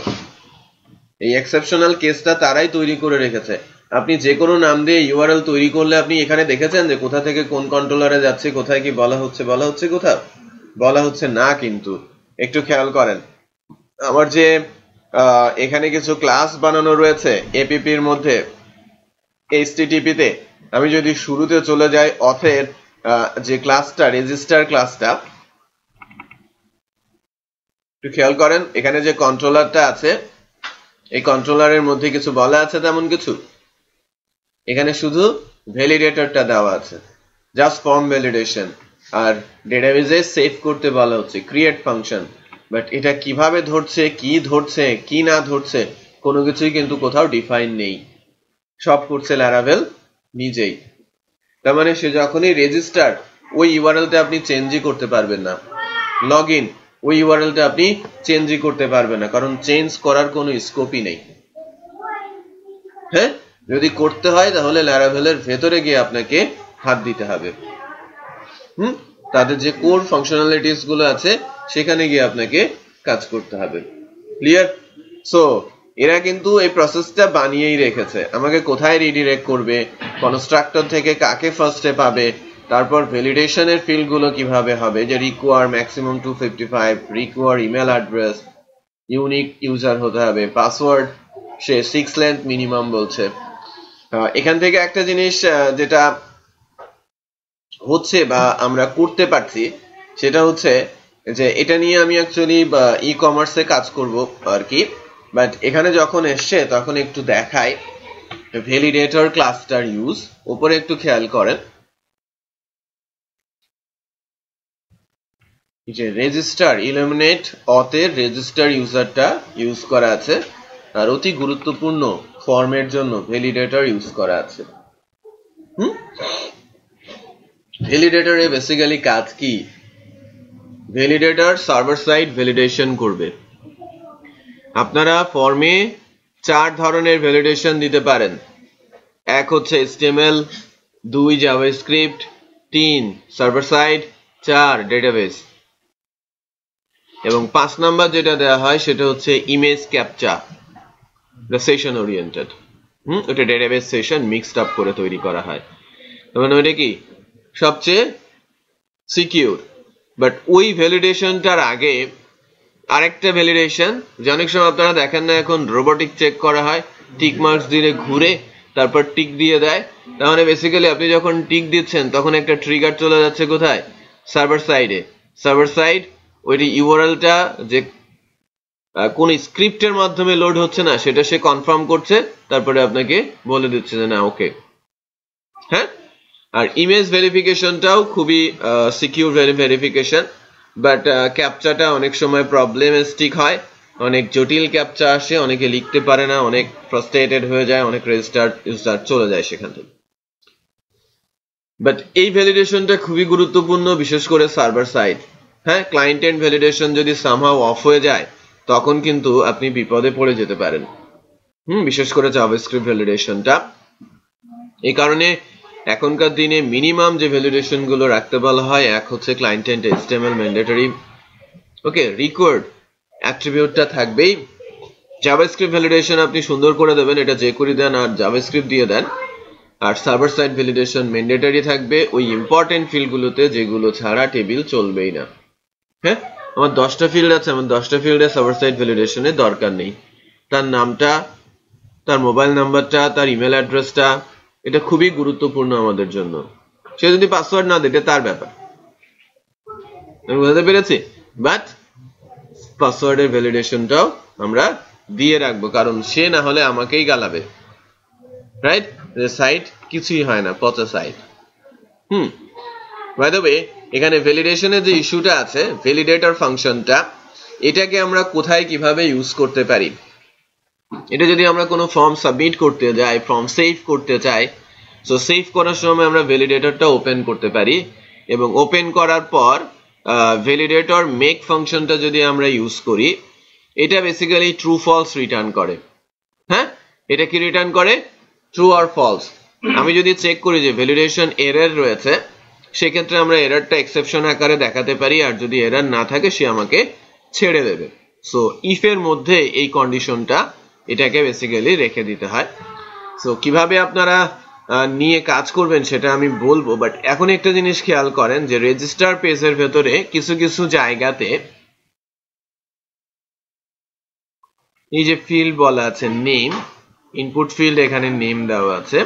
এই এক্সেপশনাল কেসটা তারাই তৈরি করে রেখেছে। আপনি যে কোনো নাম দিয়ে ইউআরএল তৈরি করলে আপনি এখানে দেখেছেন যে কোথা থেকে কোন কন্ট্রোলারে যাচ্ছে, কোথায় কি বলা হচ্ছে কোথাও বলা হচ্ছে না। কিন্তু একটু খেয়াল করেন, আমার যে এখানে কিছু ক্লাস বানানো রয়েছে এপিপির মধ্যে, এইচটিটিপি তে, আমি যদি শুরুতে চলে যাই অথের যে ক্লাসটা, রেজিস্টার ক্লাসটা, একটু খেয়াল করেন এখানে যে কন্ট্রোলারটা আছে, এই কন্ট্রোলারের মধ্যে কিছু বলা আছে তেমন কিছু? এখানে শুধু ভ্যালিডেটরটা দেওয়া আছে, জাস্ট ফর্ম ভ্যালিডেশন, আর ডেটাবেজে সেভ করতে বলা হচ্ছে ক্রিয়েট ফাংশন। বাট এটা কিভাবে ধরছে, কি না ধরছে, কোনো কিছুই কিন্তু কোথাও ডিফাইন নেই, সব করছে ল্যারাভেল নিজেই। তার মানে সে যখনই রেজিস্টার, ওই ইউআরএলটা আপনি চেঞ্জই করতে পারবেন না। লগইন, ওই ইউআরএলটা আপনি চেঞ্জই করতে পারবেন না, কারণ চেঞ্জ করার কোনো স্কোপই নেই। হ্যাঁ, যদি করতে হয় তাহলে ল্যারাভেলের ভেতরে গিয়ে আপনাকে হাত দিতে হবে। তাদের যে কোর ফাংশনালিটিস গুলো আছে সেখানে গিয়ে আপনাকে কাজ করতে হবে। ক্লিয়ার? সো এরা কিন্তু এই প্রসেসটা বানিয়েই রেখেছে, আমাকে কোথায় রিডিরেক্ট করবে, কনস্ট্রাক্টর থেকে কাকে ফার্স্টে পাবে, তারপর ভ্যালিডেশনের ফিল্ড গুলো কিভাবে হবে, যে require maximum 255, require email address, unique user হতে হবে, পাসওয়ার্ড সে 6 লেন্থ মিনিমাম বলছে। এখান থেকে একটা জিনিস যেটা হচ্ছে বা আমরা করতে পারছি সেটা হচ্ছে যে এটা নিয়ে আমি অ্যাকচুয়ালি ই কমার্সে কাজ করব আর কি, বাট এখানে যখন এসছে তখন একটু দেখাই ভ্যালিডেটর ক্লাসটার ইউজ। উপরে একটু খেয়াল করেন যে রেজিস্টার ইলুমিনেট অথের রেজিস্টার ইউজারটা ইউজ করা আছে, আর অতি গুরুত্বপূর্ণ ফর্মের জন্য ভ্যালিডেটর ইউজ করা আছে। ভ্যালিডেটরে বেসিক্যালি কাজ কি? ভ্যালিডেটর সার্ভার সাইড ভ্যালিডেশন করবে। আপনারা ফর্মে 4 ধরনের ভ্যালিডেশন দিতে পারেন। এক হচ্ছে HTML, 2 JavaScript, 3 server side, 4 database, এবং 5 নাম্বার যেটা দেওয়া হয় সেটা হচ্ছে ইমেজ ক্যাপচা, সেশন ওরিয়েন্টেড। ওটা ডেটাবেস সেশন মিক্সড আপ করে তৈরি করা হয়। মানে ওইটা কি সবচেয়ে সিকিউর। বাট ওই ভ্যালিডেশনটার আগে আরেকটা ভ্যালিডেশন, যে অনেক সময় আপনারা দেখেন না এখন রোবোটিক চেক করা হয়, টিক মার্কস দিয়ে ঘুরে তারপর টিক দিয়ে দেয়। তার মানে বেসিক্যালি আপনি যখন টিক দিচ্ছেন তখন একটা ট্রিগার চলে যাচ্ছে কোথায়, সার্ভার সাইডে। সার্ভার সাইড ওইটি ইউআরএলটা যে কোন স্ক্রিপ্টের মাধ্যমে লোড হচ্ছে না সেটা সে কনফার্ম করছে, তারপরে আপনাকে বলে দিচ্ছে যে না ওকে। হ্যাঁ, আর ইমেজ ভেরিফিকেশনটাও খুবই সিকিউর ভেরিফিকেশন, বাট ক্যাপচাটা অনেক সময় প্রবলেমেস্টিক হয়, অনেক জটিল ক্যাপচা আসে, অনেকে লিখতে পারে না, অনেক ফ্রাস্ট্রেটেড হয়ে যায়, অনেক রেজিস্টার্ড ইউজার চলে যায় সেখান থেকে। বাট এই ভ্যালিডেশনটা খুবই গুরুত্বপূর্ণ, বিশেষ করে সার্ভার সাইড। হ্যাঁ, ক্লায়েন্ট এন্ড ভ্যালিডেশন যদি সামহাউ অফ হয়ে যায় তখন কিন্তু আপনি বিপদে পড়ে যেতে পারেন। বিশেষ করে জাভাস্ক্রিপ্ট ভ্যালিডেশনটা। এই কারণে এখনকার দিনে মিনিমাম যে ভ্যালিডেশন গুলো রাখতে বলা হয়, এক হচ্ছে client end HTML mandatory, okay, required অ্যাট্রিবিউটটা থাকবেই। জাভাস্ক্রিপ্ট ভ্যালিডেশন আপনি সুন্দর করে দেবেন, এটা যে করে দেন আর জাভাস্ক্রিপ্ট দিয়ে দেন। আর সার্ভার সাইড ভ্যালিডেশন ম্যান্ডেটরি থাকবে ওই ইম্পর্টেন্ট ফিল্ড গুলোতে, যেগুলো ছাড়া টেবিল চলবেই না। হ্যাঁ, আমার 10টা ফিল্ড আছে, আমার 10টা ফিল্ডে সার্ভার সাইড ভ্যালিডেশনের দরকার নেই। তার নামটা, তার মোবাইল নাম্বারটা, তার ইমেল অ্যাড্রেসটা, এটা খুবই গুরুত্বপূর্ণ আমাদের জন্য। সে যদি পাসওয়ার্ড না দিতে তার ব্যাপার, আমি বুঝতে পেরেছি। বাট পাসওয়ার্ডের ভ্যালিডেশনটাও আমরা দিয়ে রাখবো, কারণ সে না হলে আমাকেই গালাবে, রাইট? সাইট কিছুই হয় না, পচা সাইট। বাই দ্য ওয়ে, এখানে ভ্যালিডেশনের যে ইস্যুটা আছে, ভ্যালিডেটর ফাংশনটা, এটাকে আমরা কোথায় কিভাবে ইউজ করতে পারি? এটা যদি আমরা কোনো ফর্ম সাবমিট করতে যাই, ফর্ম সেভ করতে চাই, সো সেভ করার সময় আমরা ভ্যালিডেটরটা ওপেন করতে পারি, এবং ওপেন করার পর ভ্যালিডেটর মেক ফাংশনটা যদি আমরা ইউজ করি, এটা বেসিক্যালি ট্রু ফলস রিটার্ন করে। হ্যাঁ, এটা কি রিটার্ন করে? ট্রু আর ফলস। আমি যদি চেক করি যে ভ্যালিডেশন এরর রয়েছে, সেক্ষেত্রে আমরা এররটা এক্সেপশন আকারে দেখাতে পারি, আর যদি এরর না থাকে সে আমাকে ছেড়ে দেবে। সো ইফ এর মধ্যে এই কন্ডিশনটা, এটাকে বেসিক্যালি রেখে দিতে হয়। সো কিভাবে আপনারা নিয়ে কাজ করবেন সেটা আমি বলবো, বাট এখন একটা জিনিস খেয়াল করেন যে রেজিস্টার পেজের ভেতরে কিছু কিছু জায়গাতে এই যে ফিল্ড বলা আছে নেম, ইনপুট ফিল্ড, এখানে নেম দেওয়া আছে।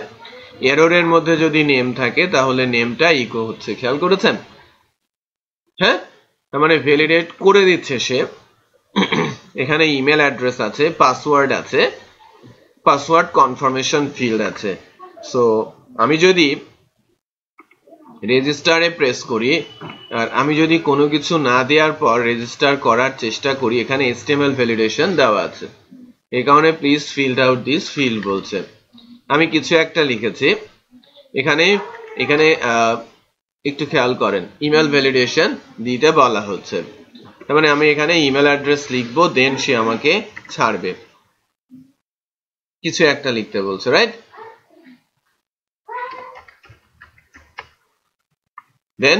এররের মধ্যে যদি নেম থাকে তাহলে নেমটা ইকো হচ্ছে, খেয়াল করেছেন? হ্যাঁ, তার মানে ভ্যালিডেট করে দিচ্ছে সে। এখানে ইমেল অ্যাড্রেস আছে, পাসওয়ার্ড আছে, পাসওয়ার্ড কনফার্মেশন ফিল্ড আছে। সো আমি যদি রেজিস্টারে প্রেস করি, আর আমি যদি কোনো কিছু না দেওয়ার পর রেজিস্টার করার চেষ্টা করি, এখানে HTML ভ্যালিডেশন দেওয়া আছে, এই কারণে please field out this field বলছে। আমি কিছু একটা লিখেছি এখানে, এখানে একটু খেয়াল করেন, ইমেল ভ্যালিডেশন দিতে বলা হচ্ছে, তার মানে আমি এখানে ইমেল অ্যাড্রেস লিখবো, দেন সে আমাকে ছাড়বে। কিছু একটা লিখতে বলছে, রাইট? দেন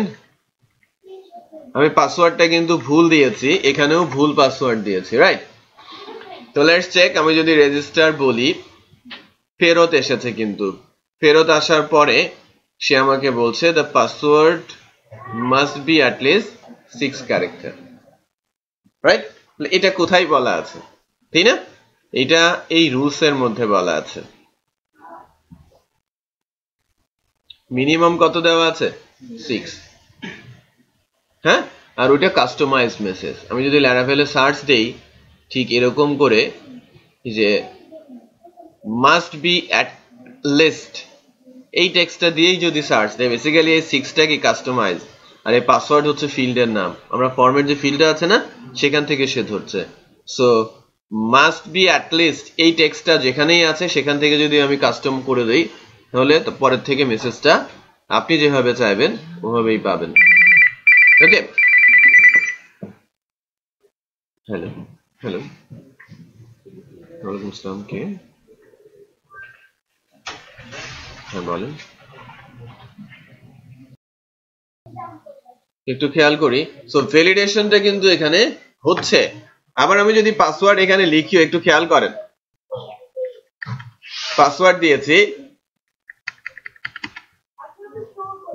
আমি পাসওয়ার্ডটা কিন্তু ভুল দিয়েছি, এখানেও ভুল পাসওয়ার্ড দিয়েছি, রাইট? তো লেটস চেক। আমি যদি রেজিস্টার বলি, ফেরত এসেছে, কিন্তু ফেরত আসার পরে সে আমাকে বলছে the password must be at least 6 character, right? এটা কোথায় বলা আছে, তাই না? এটা এই রুলস এর মধ্যে বলা আছে। মিনিমাম কত দেওয়া আছে? 6। হ্যাঁ, আর ওইটা কাস্টমাইজ মেসেজ। আমি যদি ল্যারাভেলে সার্চ দেই, ঠিক এরকম করে যে মাস্ট বি অ্যাট লিস্ট, এই টেক্সটটা দিয়েই যদি সার্চ দেয়, বেসিক্যালি এই 6টা কি কাস্টমাইজ, আর এই পাসওয়ার্ড হচ্ছে ফিল্ডের নাম। আমরা ফর্মের যে ফিল্ডটা আছে না, সেখান থেকে সে ধরছে। So must be at least এই টেক্সটটা যেখানেই আছে সেখান থেকে যদি আমি কাস্টম করে দেই, তাহলে পরের থেকে মেসেজটা আপনি যেভাবে চাইবেন ওভাবেই পাবেন। ওকে, হ্যালো হ্যালো, ওয়ালাইকুম আসসালাম, কে? হ্যাঁ বলেন। একটু খেয়াল করি, সো ভ্যালিডেশনটা কিন্তু এখানে হচ্ছে। আবার আমি যদি পাসওয়ার্ড এখানে লিখিও, একটু খেয়াল করেন, পাসওয়ার্ড দিয়েছি,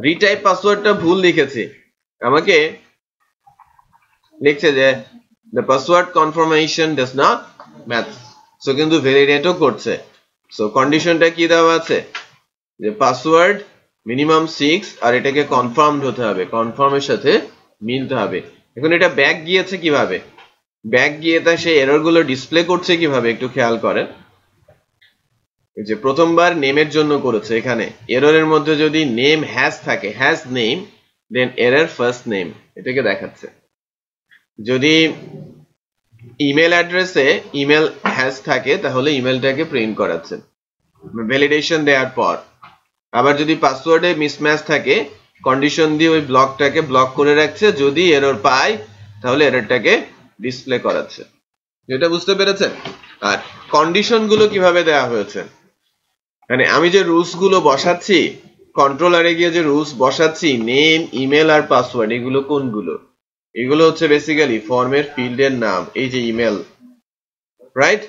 রিটাইপ পাসওয়ার্ডটা ভুল লিখেছি, আমাকে লিখছে যে the password confirmation does not match, so কিন্তু ভ্যালিডেটও করছে। সো কন্ডিশনটা কি দেওয়া আছে যে পাসওয়ার্ড মিনিমাম 6 আর এটাকে কনফার্মড হতে হবে, কনফার্মের সাথে মিলতে হবে। এখন এটা ব্যাক গিয়েছে কিভাবে, ব্যাক গিয়ে তা সে এরর গুলো ডিসপ্লে করছে কিভাবে একটু খেয়াল করেন। যে প্রথমবার নেমের জন্য করেছে, এখানে এররের মধ্যে যদি নেম হ্যাজ থাকে, has name then error first name, এটাকে দেখাচ্ছে। যদি ইমেল অ্যাড্রেসে ইমেল হ্যাজ থাকে তাহলে ইমেলটাকে প্রিন্ট করাচ্ছে ভ্যালিডেশন দেওয়ার পর। আবার যদি পাসওয়ার্ডে মিসম্যাচ থাকে কন্ডিশন দিয়ে ওই ব্লকটাকে ব্লক করে রাখছে, যদি এরর পায় তাহলে এররটাকে ডিসপ্লে করাচ্ছে। এটা বুঝতে পেরেছেন? আর কন্ডিশন গুলো কিভাবে দেওয়া হয়েছে, মানে আমি যে রুলস গুলো বসাচ্ছি কন্ট্রোলারে গিয়ে যে রুলস বসাচ্ছি, নেম ইমেল আর পাসওয়ার্ড, এগুলো কোনগুলো, এগুলো হচ্ছে বেসিক্যালি ফর্মের ফিল্ডের নাম, এই যে ইমেল, রাইট?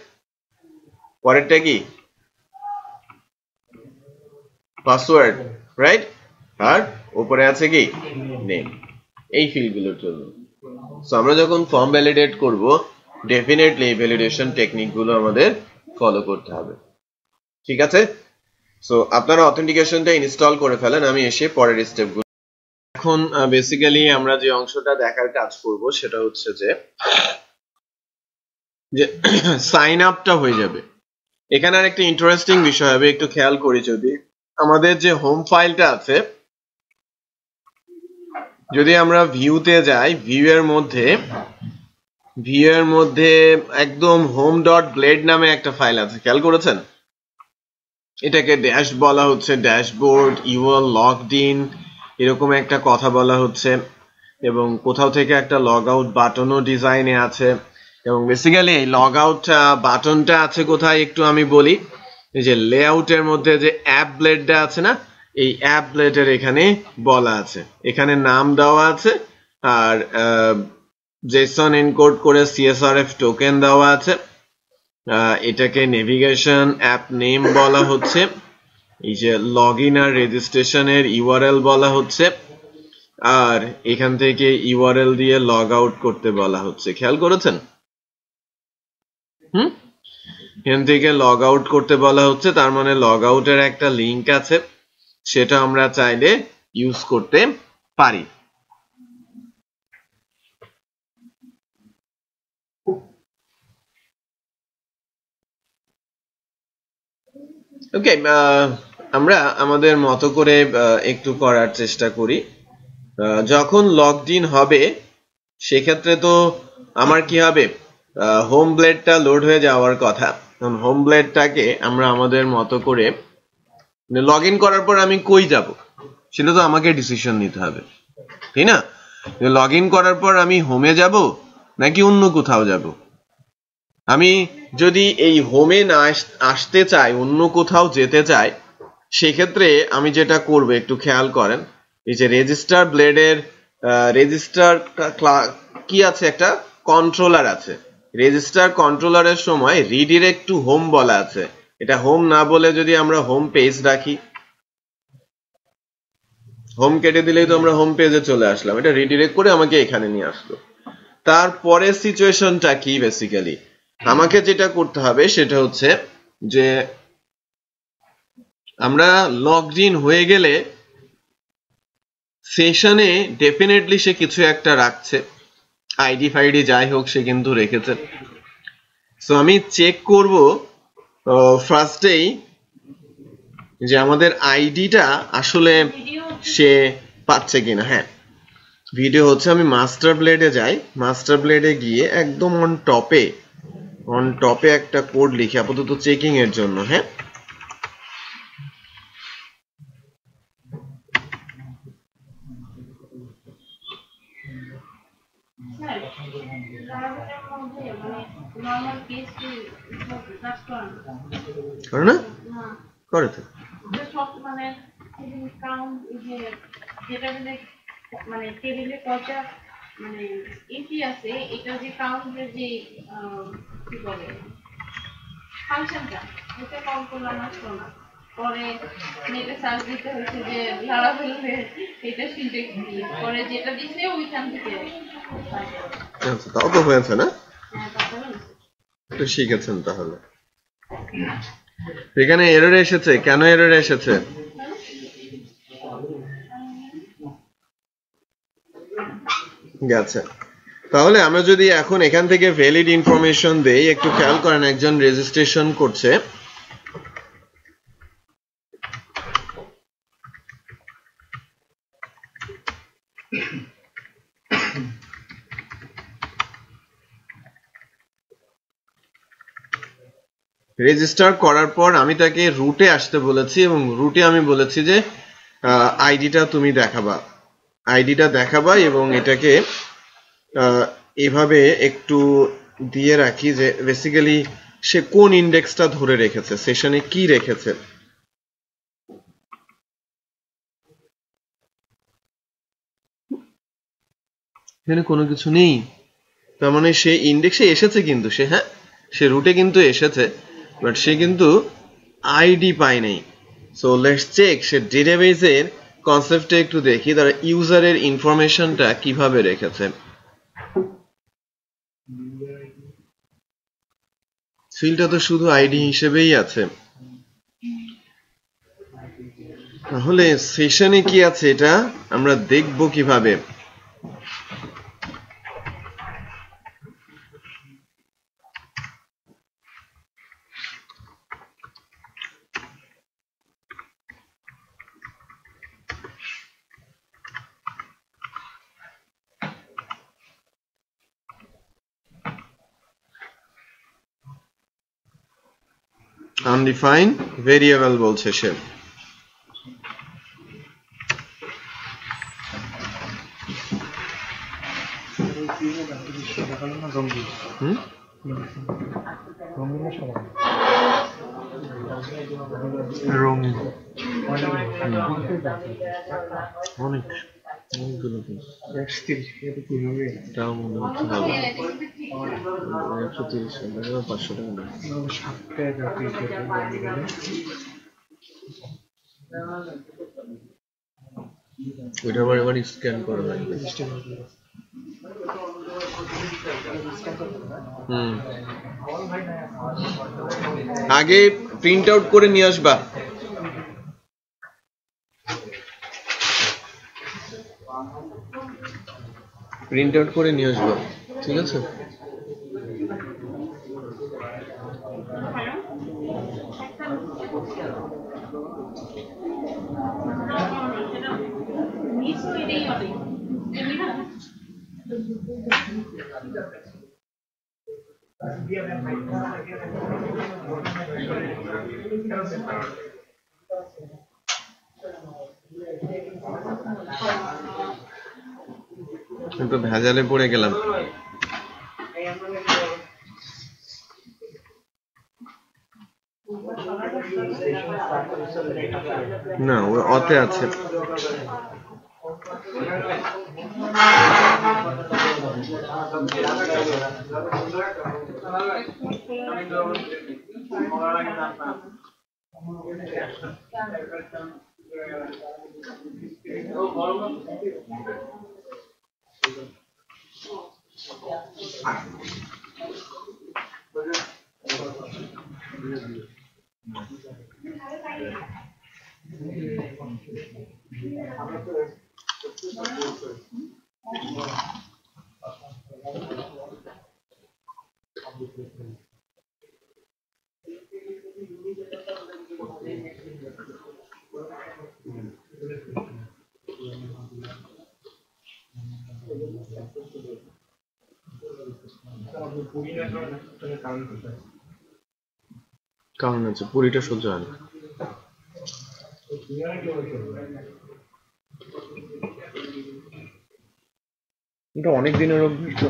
পরেরটা কি পাসওয়ার্ড, রাইট? আর উপরে আছে কি নেম, এই ফিল্ডগুলোর জন্য। সো আমরা যখন ফর্ম ভ্যালিডেট করব ডেফিনেটলি এই ভ্যালিডেশন টেকনিক গুলো আমাদের ফলো করতে হবে, ঠিক আছে? সো আপনারা অথেন্টিকেশনটা ইনস্টল করে ফেলেন, আমি এসে পরের স্টেপগুলো। এখন বেসিক্যালি আমরা যে অংশটা দেখার কাজ করব সেটা হচ্ছে যে সাইন আপটা হয়ে যাবে। এখানে আর একটা ইন্টারেস্টিং বিষয় হবে, একটু খেয়াল করি, যদি আমাদের যে হোম ফাইলটা আছে, যদি আমরা ভিউতে যাই, ভিউ এর মধ্যে একদম হোম ডট ব্লেড নামে একটা ফাইল আছে, খেয়াল করেছেন? এটাকে ড্যাশ বলা হচ্ছে, ড্যাশবোর্ড, ইউআর লগড ইন, এরকম একটা কথা বলা হচ্ছে, এবং কোথাও থেকে একটা লগ আউট বাটনও ডিজাইনে আছে। এবং বেসিক্যালি এই লগ আউট বাটনটা আছে কোথায় একটু আমি বলি, এই যে লেআউটের মধ্যে যে অ্যাপ ব্লেডটা আছে না, এই অ্যাপ ব্লেডের এখানে বলা আছে, এখানে নাম দেওয়া আছে, আর জেসন এনকোড করে সিএসআরএফ টোকেন দেওয়া আছে। এটাকে নেভিগেশন অ্যাপ নেম বলা হচ্ছে, এই যে লগ ইন আর রেজিস্ট্রেশনের ইউআরএল বলা হচ্ছে, আর এখান থেকে ইউআরএল দিয়ে লগ আউট করতে বলা হচ্ছে, খেয়াল করেছেন? এখান থেকে লগ আউট করতে বলা হচ্ছে, তার মানে লগ আউটের একটা লিংক আছে, সেটা আমরা চাইলে ইউজ করতে পারি। ওকে, আমরা আমাদের মতো করে একটু করার চেষ্টা করি। যখন লগড ইন হবে সেক্ষেত্রে তো আমার কি হবে, হোম ব্লেডটা লোড হয়ে যাওয়ার কথা। হোম ব্লেডটাকে আমরা আমাদের মতো করে লগ ইন করার পর আমি কই যাব সেটা তো আমাকে ডিসিশন নিতে হবে, তাই না? লগ ইন করার পর আমি হোমে যাব নাকি অন্য কোথাও যাব? আমি যদি এই হোমে না আসতে চাই, অন্য কোথাও যেতে চাই, সেক্ষেত্রে আমি যেটা করব একটু খেয়াল করেন, এই যে রেজিস্টার ব্লেডের রেজিস্টার কি আছে, একটা কন্ট্রোলার আছে, রেজিস্টার কন্ট্রোলারের সময় রিডিরেক্ট টু হোম বলা আছে। এটা হোম না বলে যদি আমরা হোম পেজ রাখি, হোম কেটে দিলেই তো আমরা হোম পেজে চলে আসলাম, এটা রিডিরেক্ট করে আমাকে এখানে নিয়ে আসলো। তারপরে সিচুয়েশনটা কি, বেসিক্যালি আমাকে যেটা করতে হবে সেটা হচ্ছে যে আমরা লগড ইন হয়ে গেলে সেশনে ডেফিনেটলি সে কিছু একটা রাখছে, আইডি ফাইডি যাই হোক সে কিন্তু রেখেছে। সো আমি চেক করব ফার্স্টেই যে আমাদের আইডিটা আসলে সে পাচ্ছে কিনা। হ্যাঁ, ভিডিও হচ্ছে, আমি মাস্টার ব্লেডে যাই, মাস্টার ব্লেডে গিয়ে একদম অন টপে একটা কোড লিখি আপাতত চেকিং এর জন্য। হ্যাঁ, করে না, করে তো মানে টেবিলে কয়টা মানে এন্ট্রি আছে, এটা যে কাউন্টের যে কি বলে ফাংশনটা এটা কল করলাম আসলো না, পরে নেটে সার্চ দিতে হয়েছে যে লারাভেলে এটা সিনট্যাক্স দিয়ে, পরে যেটা দিছে ওইখান থেকে আচ্ছা, তাও তো হয়েছে না? হ্যাঁ তারপরে তো শিখেছেন তাহলে। এখানে এরর এসেছে, কেন এরর এসেছে? গেছে। তাহলে আমরা যদি এখন এখান থেকে ভ্যালিড ইনফরমেশন দেই, একটু খেয়াল করেন, একজন রেজিস্ট্রেশন করছে, রেজিস্টার করার পর আমি তাকে রুটে আসতে বলেছি এবং রুটে আমি বলেছি যে আইডিটা তুমি দেখাবা, আইডিটা দেখাবা এবং এটাকে এভাবে একটু দিয়ে রাখি যে বেসিক্যালি সে কোন ইন্ডেক্সটা ধরে রেখেছে, সেশনে কি রেখেছে। এখানে কোনো কিছু নেই, তার মানে সে ইন্ডেক্সে এসেছে, কিন্তু সে রুটে কিন্তু এসেছে, বাট সে কিন্তু আইডি পায় নাই। সো লেটস চেক সে ডেটাবেসের কনসেপ্টটা একটু দেখি, তার ইউজারের ইনফরমেশনটা কিভাবে রেখেছে। ফিল্ডটা তো শুধু আইডি হিসেবেই আছে, তাহলে সেশনে কি আছে এটা আমরা দেখব কিভাবে? আনডিফাইন্ড ভেরিয়েবল বলছে সে। অনেকগুলো তাও মনে হচ্ছে ভালো। 130 টাকা 500 টাকা ওইটা আবার এবার স্ক্যান করা লাগবে। আগে প্রিন্ট আউট করে নিয়ে আসবা। প্রিন্ট আউট করে নিয়ে আসবা, ঠিক আছে? একটু ভেজালে পড়ে গেলাম। না, ও অতে আছে। কারণ আছে, পুরিটা সহ্য হয় না। এটা অনেক দিনের অভ্যাস তো।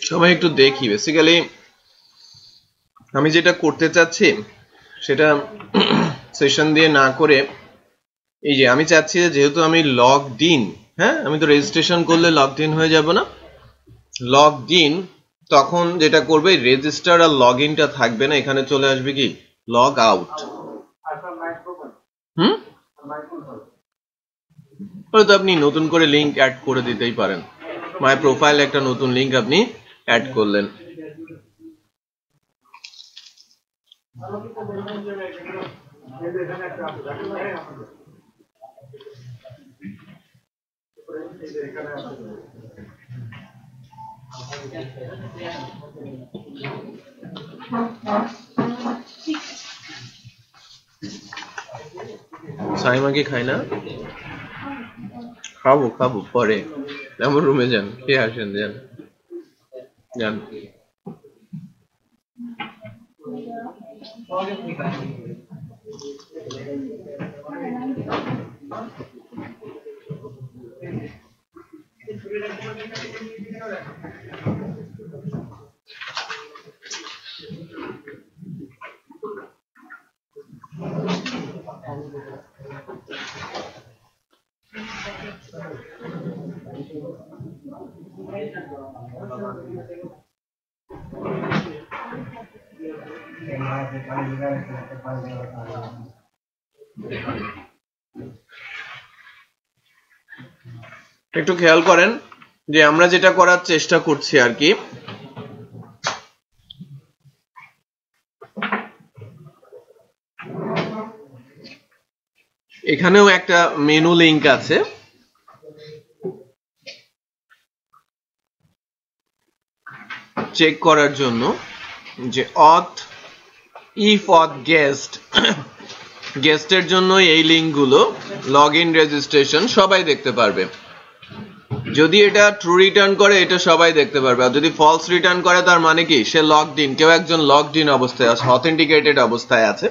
সবাই একটু দেখি বেসিক্যালি আমি যেটা করতে চাচ্ছি সেটা সেশন দিয়ে না করে এই যে আমি চাচ্ছি যে যেহেতু আমি লগড ইন, হ্যাঁ আমি তো রেজিস্ট্রেশন করলে লগড ইন হয়ে যাব না, লগড ইন তখন যেটা করবে রেজিস্টার আর লগ ইনটা থাকবে না, এখানে চলে আসবে কি লগ আউট। তো আপনি নতুন করে লিংক অ্যাড করে দিতেই পারেন, মাই প্রোফাইল একটা নতুন লিংক আপনি অ্যাড করলেন। সাইমা কি খায় না? খাবো খাবো পরে, আমার রুমে যান, খেয়ে আসেন, যান যান। একটু খেয়াল করেন যে আমরা যেটা করার চেষ্টা করছি আর কি, এখানেও একটা মেনু লিংক আছে, চেক করার জন্য যে অথ ইফ অথ গেস্ট, গেস্টের জন্য এই লিঙ্কগুলো লগ ইন রেজিস্ট্রেশন সবাই দেখতে পারবে। যদি এটা ট্রু রিটার্ন করে এটা সবাই দেখতে পারবে, আর যদি ফলস রিটার্ন করে তার মানে কি সে লগড ইন, কেউ একজন লগড ইন অবস্থায় আছে, অথেন্টিকেটেড অবস্থায় আছে।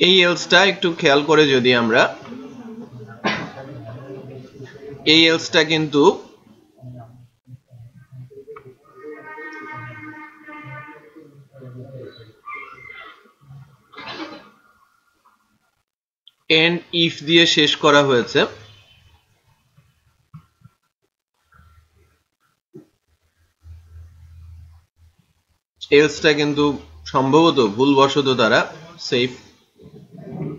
এই এলসটা একটু খেয়াল করে যদি আমরা, এই এলসটা কিন্তু এন্ড ইফ দিয়ে শেষ করা হয়েছে। এলসটা কিন্তু সম্ভবত ভুলবশত তারা সেভ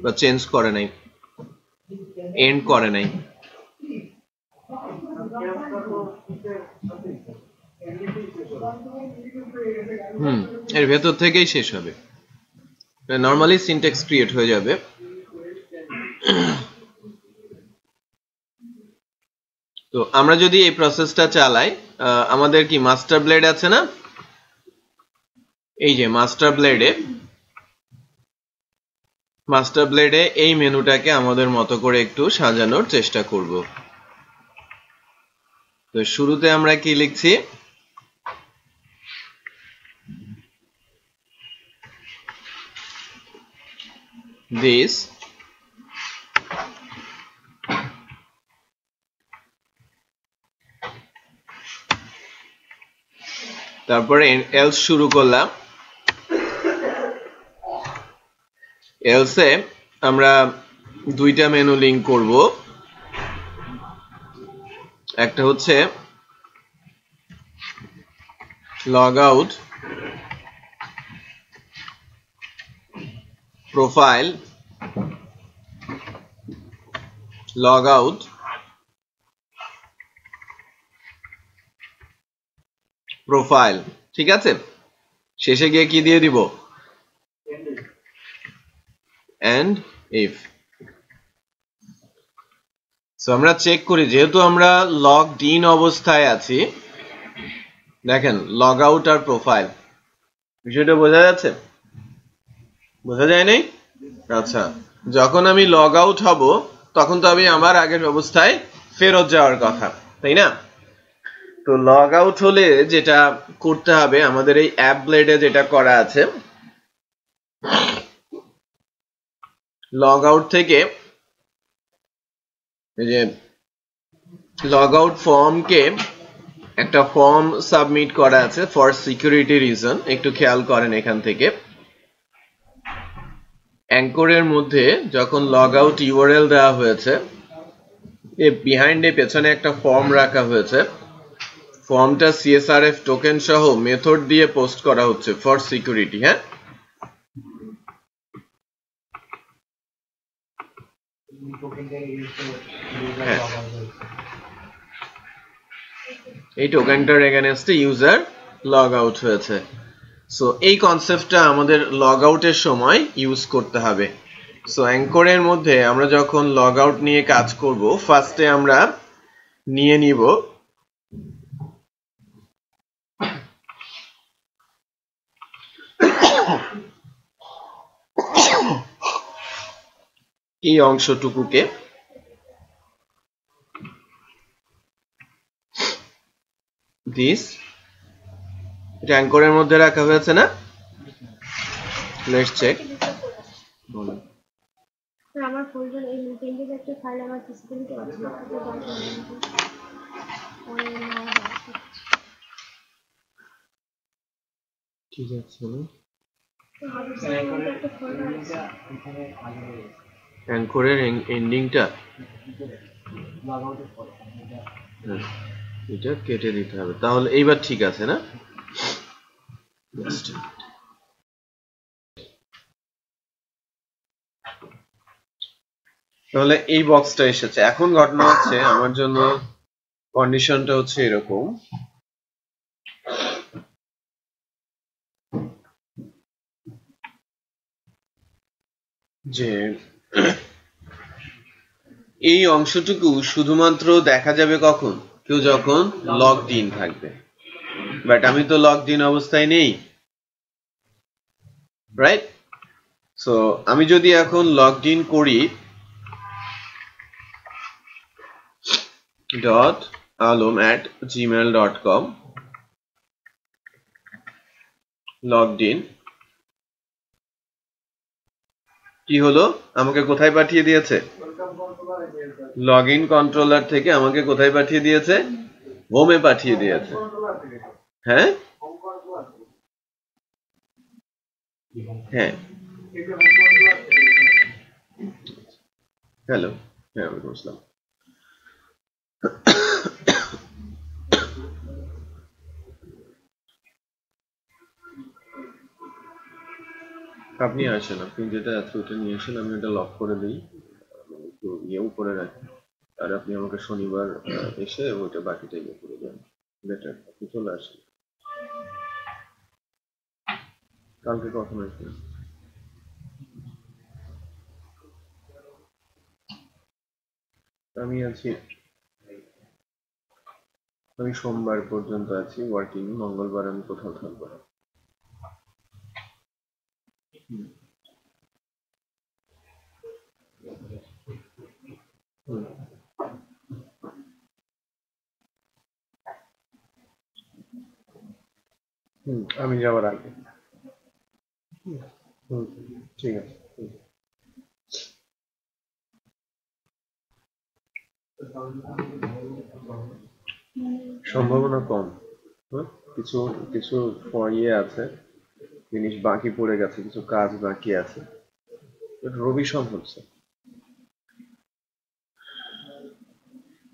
বা চেঞ্জ করে নাই, এন্ড করে নাই। এর ভেতর থেকেই শেষ হবে, নর্মালি সিনট্যাক্স ক্রিয়েট হয়ে যাবে। তো আমরা যদি এই প্রসেসটা চালাই, আমাদের কি মাস্টার ব্লেড আছে না, এই যে মাস্টার ব্লেডে এই মেনুটাকে আমাদের মতো করে একটু সাজানোর চেষ্টা করব। তো শুরুতে আমরা কি লিখছি, দিস, তারপরে এলস শুরু করলাম। এলসে আমরা দুইটা মেনু লিংক করব, একটা হচ্ছে log out profile, log out profile, ঠিক আছে? শেষে গিয়ে কি দিয়ে দিব? End if. সো আমরা চেক করি, যেহেতু আমরা লগড ইন অবস্থায় আছি, দেখেন লগ আউট আর প্রোফাইল, বিষয়টা বোঝা যাচ্ছে? বোঝা যায় নাই? আচ্ছা, যখন আমি লগ আউট হব তখন তো আমি আমার আগের অবস্থায় ফেরত যাওয়ার কথা, তাই না? তো লগ আউট হলে যেটা করতে হবে, আমাদের এই অ্যাপ ব্লেডে যেটা করা আছে, লগ আউট থেকে এই যে লগ আউট ফর্মকে একটা ফর্ম সাবমিট করা আছে ফর সিকিউরিটি রিজন, একটু খেয়াল করেন এখান থেকে। অ্যাঙ্করের মধ্যে যখন লগ আউট ইউআরএল দেওয়া হয়েছে, বিহাইন্ড এ পেছনে একটা ফর্ম রাখা হয়েছে, ফর্মটা সিএসআরএফ টোকেন সহ মেথড দিয়ে পোস্ট করা হচ্ছে ফর সিকিউরিটি। হ্যাঁ, এই টোকেনটার এগেইনস্টে ইউজার লগ আউট হয়েছে। সো এই কনসেপ্টটা আমাদের লগ আউটের সময় ইউজ করতে হবে। সো অ্যাঙ্করের মধ্যে আমরা যখন লগ আউট নিয়ে কাজ করব, ফার্স্টে আমরা নিয়ে নিব এই অংশটুকুকে, দিস, এটা অ্যাঙ্করের মধ্যে রাখা হয়েছে না? Let's check. আমার ফোল্ডার এই পেন্ডের একটা ফাইল আমার সিস্টেমে আছে, ঠিক আছে, অ্যাঙ্করের এন্ডিংটা এটা কেটে দিতে হবে, তাহলে এইবার ঠিক আছে না? তাহলে এই বক্সটা এসেছে। এখন ঘটনা হচ্ছে, আমার জন্য কন্ডিশনটা হচ্ছে এরকম যে এই অংশটুকু শুধুমাত্র দেখা যাবে কখন? কেউ যখন লগড ইন থাকবে। বাট আমি তো লগড ইন অবস্থায় নেই, রাইট? সো আমি যদি এখন লগড ইন করি .alom@gmail.com, লগড ইন, কি হলো? আমাকে কোথায় পাঠিয়ে দিয়েছে? লগ ইন কন্ট্রোলার থেকে আমাকে কোথায় পাঠিয়ে দিয়েছে? হোমে পাঠিয়ে দিয়েছে। হ্যাঁ হ্যাঁ, হ্যালো, হ্যাঁ আমি বুঝলাম। আপনি আসেন, আপনি যেটা আছে ওটা নিয়ে আসেন, আমি ওটা লক করে দিই, একটু ইয়েও করে রাখি, আর আপনি আমাকে শনিবার এসে ওইটা বাকিটা ইয়ে করে দেন, বেটার। আপনি চলে আসেন, কালকে কখন আসবেন? আমি আছি, আমি সোমবার পর্যন্ত আছি ওয়ার্কিং, মঙ্গলবার আমি কোথাও থাকবো না। আমি যাওয়ার আগে। ঠিক আছে, সম্ভাবনা কম। কিছু কিছু ইয়ে আছে, জিনিস বাকি পড়ে গেছে, কিছু কাজ বাকি আছে, রবি সব হচ্ছে।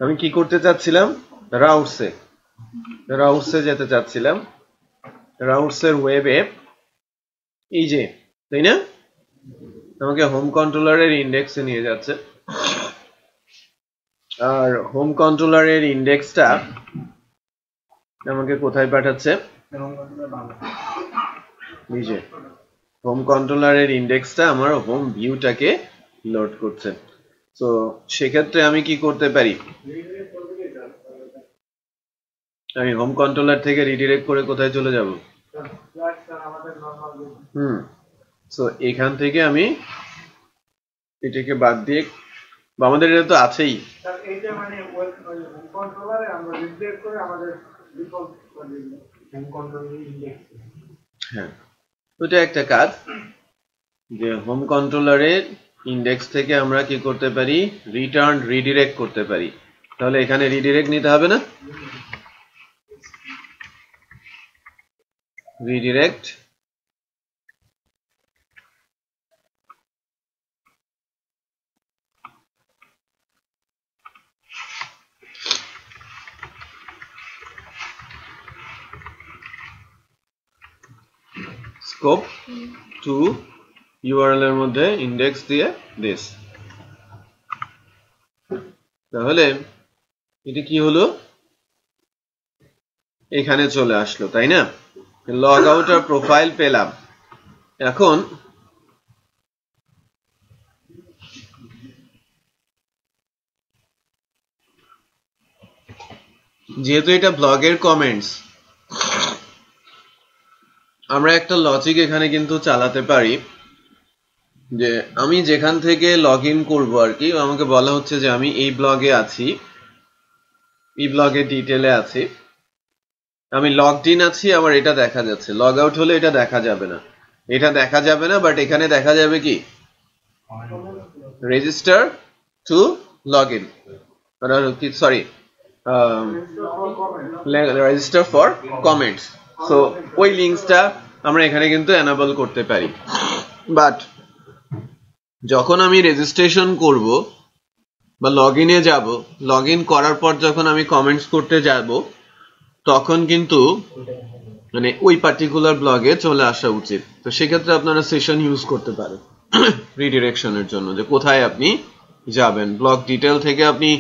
আমি কি করতে চাচ্ছিলাম? রাউটসে যেতে চাচ্ছিলাম। রাউটসের ওয়েবে এই যে, তাই না, আমাকে হোম কন্ট্রোলারের ইন্ডেক্সে নিয়ে যাচ্ছে, আর হোম কন্ট্রোলারের ইন্ডেক্সটা আমাকে কোথায় পাঠাচ্ছে নিচে হোম কন্ট্রোলারের ইন্ডেক্সটা আমার হোম ভিউটাকে লোড করছে তো সেক্ষেত্রে আমি কি করতে পারি আমি হোম কন্ট্রোলার থেকে রিডিরেক্ট করে কোথায় চলে যাব সো এখান থেকে আমি এটাকে বাদ দিয়ে আমাদের এটা তো আছেই এইটা মানে হোম কন্ট্রোলারে আমরা রিডিরেক্ট করে আমাদের ডিফল্ট হোম কন্ট্রোলারের ইন্ডেক্স হ্যাঁ ওটা একটা কাজ যে হোম কন্ট্রোলারের ইন্ডেক্স থেকে আমরা কি করতে পারি রিটার্ন রিডিরেক্ট করতে পারি তাহলে এখানে রিডিরেক্ট নিতে হবে না রিডিরেক্ট স্কোপ টু ইউআরএল এর মধ্যে ইন্ডেক্স দিয়ে দিস তাহলে এটা কি হলো এখানে চলে আসলো তাই না লগ আউট আর প্রোফাইল পেলাম এখন যেহেতু এটা ব্লগের কমেন্টস আমরা একটা লজিক এখানে কিন্তু চালাতে পারি যে আমি যেখান থেকে লগ ইন করবো আর কি আমাকে বলা হচ্ছে যে আমি এই ব্লগে আছি এই ব্লগের ডিটেলে আছি আমি লগড ইন আছি আমার এটা দেখা যাচ্ছে লগ আউট হলে এটা দেখা যাবে না বাট এখানে দেখা যাবে কি register to log in sorry register for comments so ওই লিঙ্কসটা আমরা এখানে কিন্তু এনেবল করতে পারি বাট যখন আমি রেজিস্ট্রেশন করব বা লগ ইনে যাব লগ ইন করার পর যখন আমি কমেন্টস করতে যাব তখন কিন্তু মানে ওই পার্টিকুলার ব্লগে চলে আসা উচিত তো সেক্ষেত্রে আপনারা সেশন ইউজ করতে পারেন রিডিরেকশনের জন্য যে কোথায় আপনি যাবেন ব্লগ ডিটেল থেকে আপনি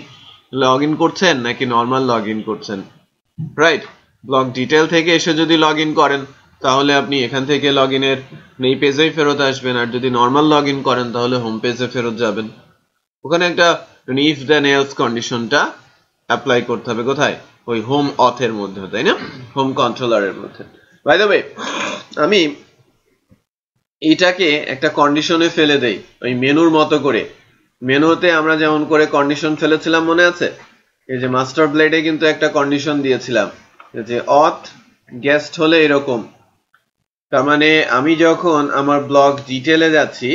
লগ ইন করছেন নাকি নর্মাল লগ ইন করছেন রাইট ব্লগ ডিটেল থেকে এসে যদি লগ ইন করেন তাহলে আপনি এখান থেকে লগ ইনের এই পেজেই ফেরত আসবেন আর যদি নর্মাল লগ ইন করেন তাহলে হোম পেজে ফেরত যাবেন ওখানে একটা ইফ দেন এলস কন্ডিশনটা অ্যাপ্লাই করতে হবে কোথায় ওই হোম অথের মধ্যে তাই না হোম কন্ট্রোলারের মধ্যে বাই দ্য ওয়ে আমি এটাকে একটা কন্ডিশনে ফেলে দেই ওই মেনুর মতো করে মেনুতে আমরা যেমন করে কন্ডিশন ফেলেছিলাম মনে আছে এই যে মাস্টার ব্লেডে কিন্তু একটা কন্ডিশন দিয়েছিলাম যে অথ গেস্ট হলে এরকম তার মানে আমি যখন আমার ব্লগ ডিটেলে যাচ্ছি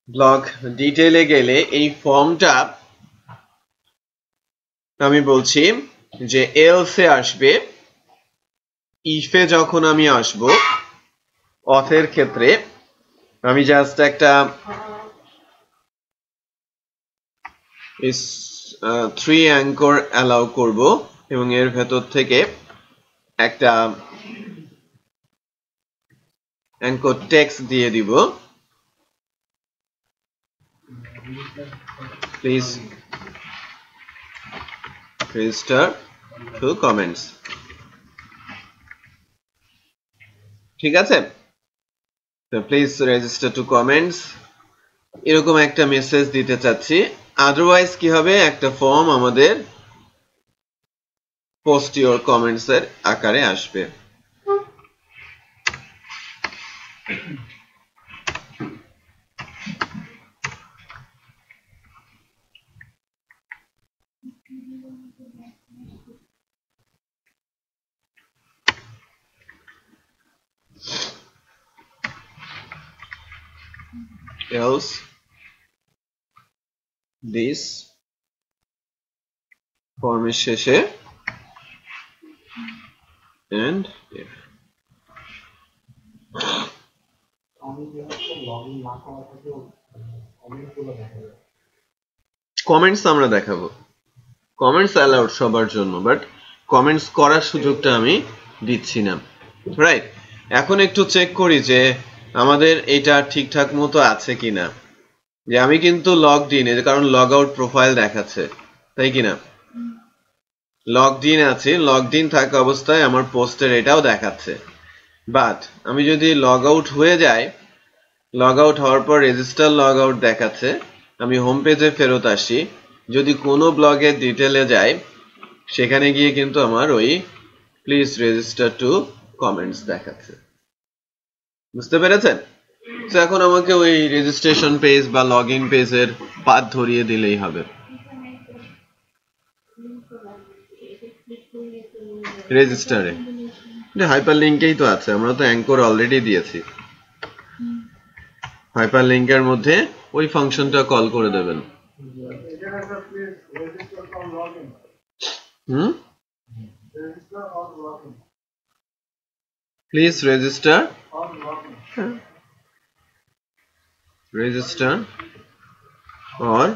ব্লগ ডিটেলে গেলে এই ফর্মটা আমি বলছি যে এলসে আসবে ইফে যখন আমি আসব অথের ক্ষেত্রে আমি জাস্ট একটা 3 অ্যাঙ্কর অ্যালাউ করব এবং এর ভেতর থেকে একটা অ্যাঙ্কর টেক্সট দিয়ে দিব প্লিজ register to comments ঠিক আছে তো প্লিজ রেজিস্টার টু কমেন্টস এরকম একটা মেসেজ দিতে চাচ্ছি আদারওয়াইজ কি হবে একটা ফর্ম আমাদের পোস্ট ইওর কমেন্টস এর আকারে আসবে else this ফর্মের শেষে and if কমেন্টস আমরা দেখাবো কমেন্টস অ্যালাউড সবার জন্য বাট কমেন্টস করার সুযোগটা আমি দিচ্ছি না রাইট এখন একটু চেক করি যে আমাদের এটা ঠিকঠাক মতো আছে কিনা যে আমি কিন্তু লগড ইন কারণ লগ আউট প্রোফাইল দেখাচ্ছে তাই কিনা লগড ইন আছি, লগড ইন থাকা অবস্থায় আমার পোস্টের এটাও দেখাচ্ছে। বাট আমি যদি লগ আউট হয়ে যাই, লগ আউট হওয়ার পর রেজিস্টার লগ আউট দেখাচ্ছে, আমি হোম পেজে ফেরত আসি, যদি কোনো ব্লগের ডিটেলে যাই, সেখানে গিয়ে কিন্তু আমার ওই প্লিজ রেজিস্টার টু কমেন্টস দেখাচ্ছে। বুঝতে পেরেছেন? তো এখন আমাকে ওই রেজিস্ট্রেশন পেজ বা লগ ইন পেজের পাথ ধরিয়ে দিলেই হবে। রেজিস্টারে হাইপার লিঙ্কেই তো আছে, আমরা তো অ্যাঙ্কর অলরেডি দিয়েছি। হাইপার লিঙ্কের মধ্যে ওই ফাংশনটা কল করে দেবেন। Please register or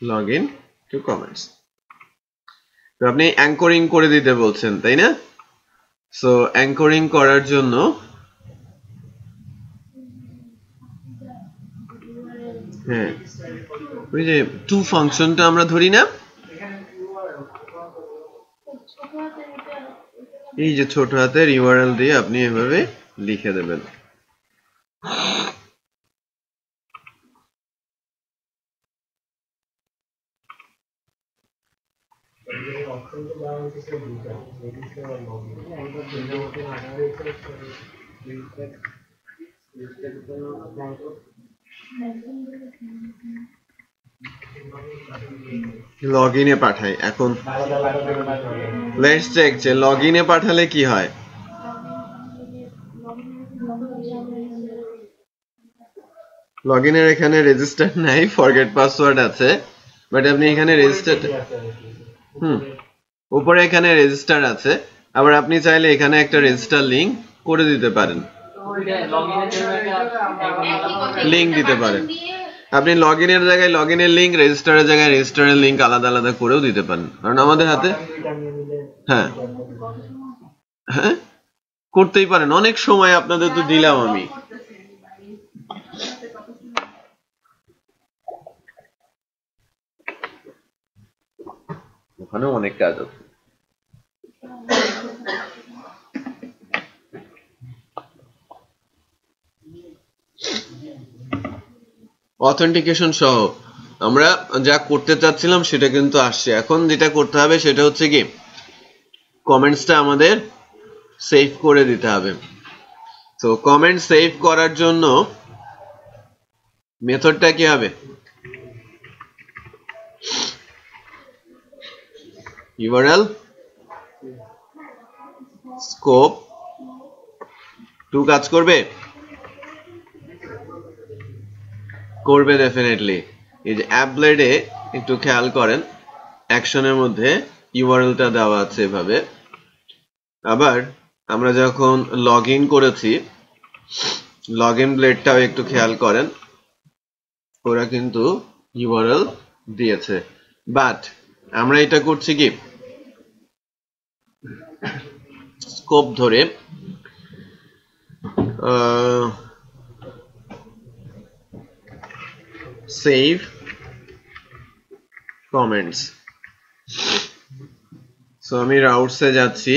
log in to comments. তো আপনি অ্যাঙ্করিং করে দিতে বলছেন, তাই না? সো অ্যাঙ্করিং করার জন্য হ্যাঁ, ওই যে টু ফাংশনটা আমরা ধরি না, এই যে ছোট হাতের ইউআরএল দিয়ে আপনি এভাবে লিখে দেবেন। লগ ইনে পাঠাই। এখন লেটস চেক যে লগ ইনে পাঠালে কি হয়। লগ ইনের এখানে রেজিস্টার নাই, ফরগেট পাসওয়ার্ড আছে, বাট আপনি এখানে রেজিস্টার উপরে এখানে রেজিস্টার আছে। আবার আপনি চাইলে এখানে একটা রেজিস্টার লিংক করে দিতে পারেন, লিংক দিতে পারেন। আপনি লগ ইনের জায়গায় লগ ইনের লিঙ্ক, রেজিস্টারের জায়গায় রেজিস্টারের লিঙ্ক আলাদা আলাদা করেও দিতে পারেন, কারণ আমাদের হাতে হ্যাঁ হ্যাঁ করতেই পারেন। অনেক সময় আপনাদের তো দিলাম আমি। ওখানেও অনেক কাজ আছে। অথেন্টিকেশন সহ আমরা যা করতে চাচ্ছিলাম সেটা কিন্তু আসছে। এখন যেটা করতে হবে সেটা হচ্ছে কি, কমেন্টসটা আমাদের সেভ করে দিতে হবে। তো কমেন্ট সেভ করার জন্য মেথডটা কি হবে, ইউআরএল স্কোপ টু কাজ করবে ডেফিনেটলি। এই যে অ্যাপ ব্লেডে একটু খেয়াল করেন, অ্যাকশনের মধ্যে ইউআরএলটা দেওয়া আছে এভাবে। আবার আমরা যখন লগ ইন করেছি, লগ ইন ব্লেডটাও একটু খেয়াল করেন, ওরা কিন্তু ইউআরএল দিয়েছে। বাট আমরা এটা করছি কি, স্কোপ ধরে সেভ কমেন্টস। সো আমি রাউটসে যাচ্ছি,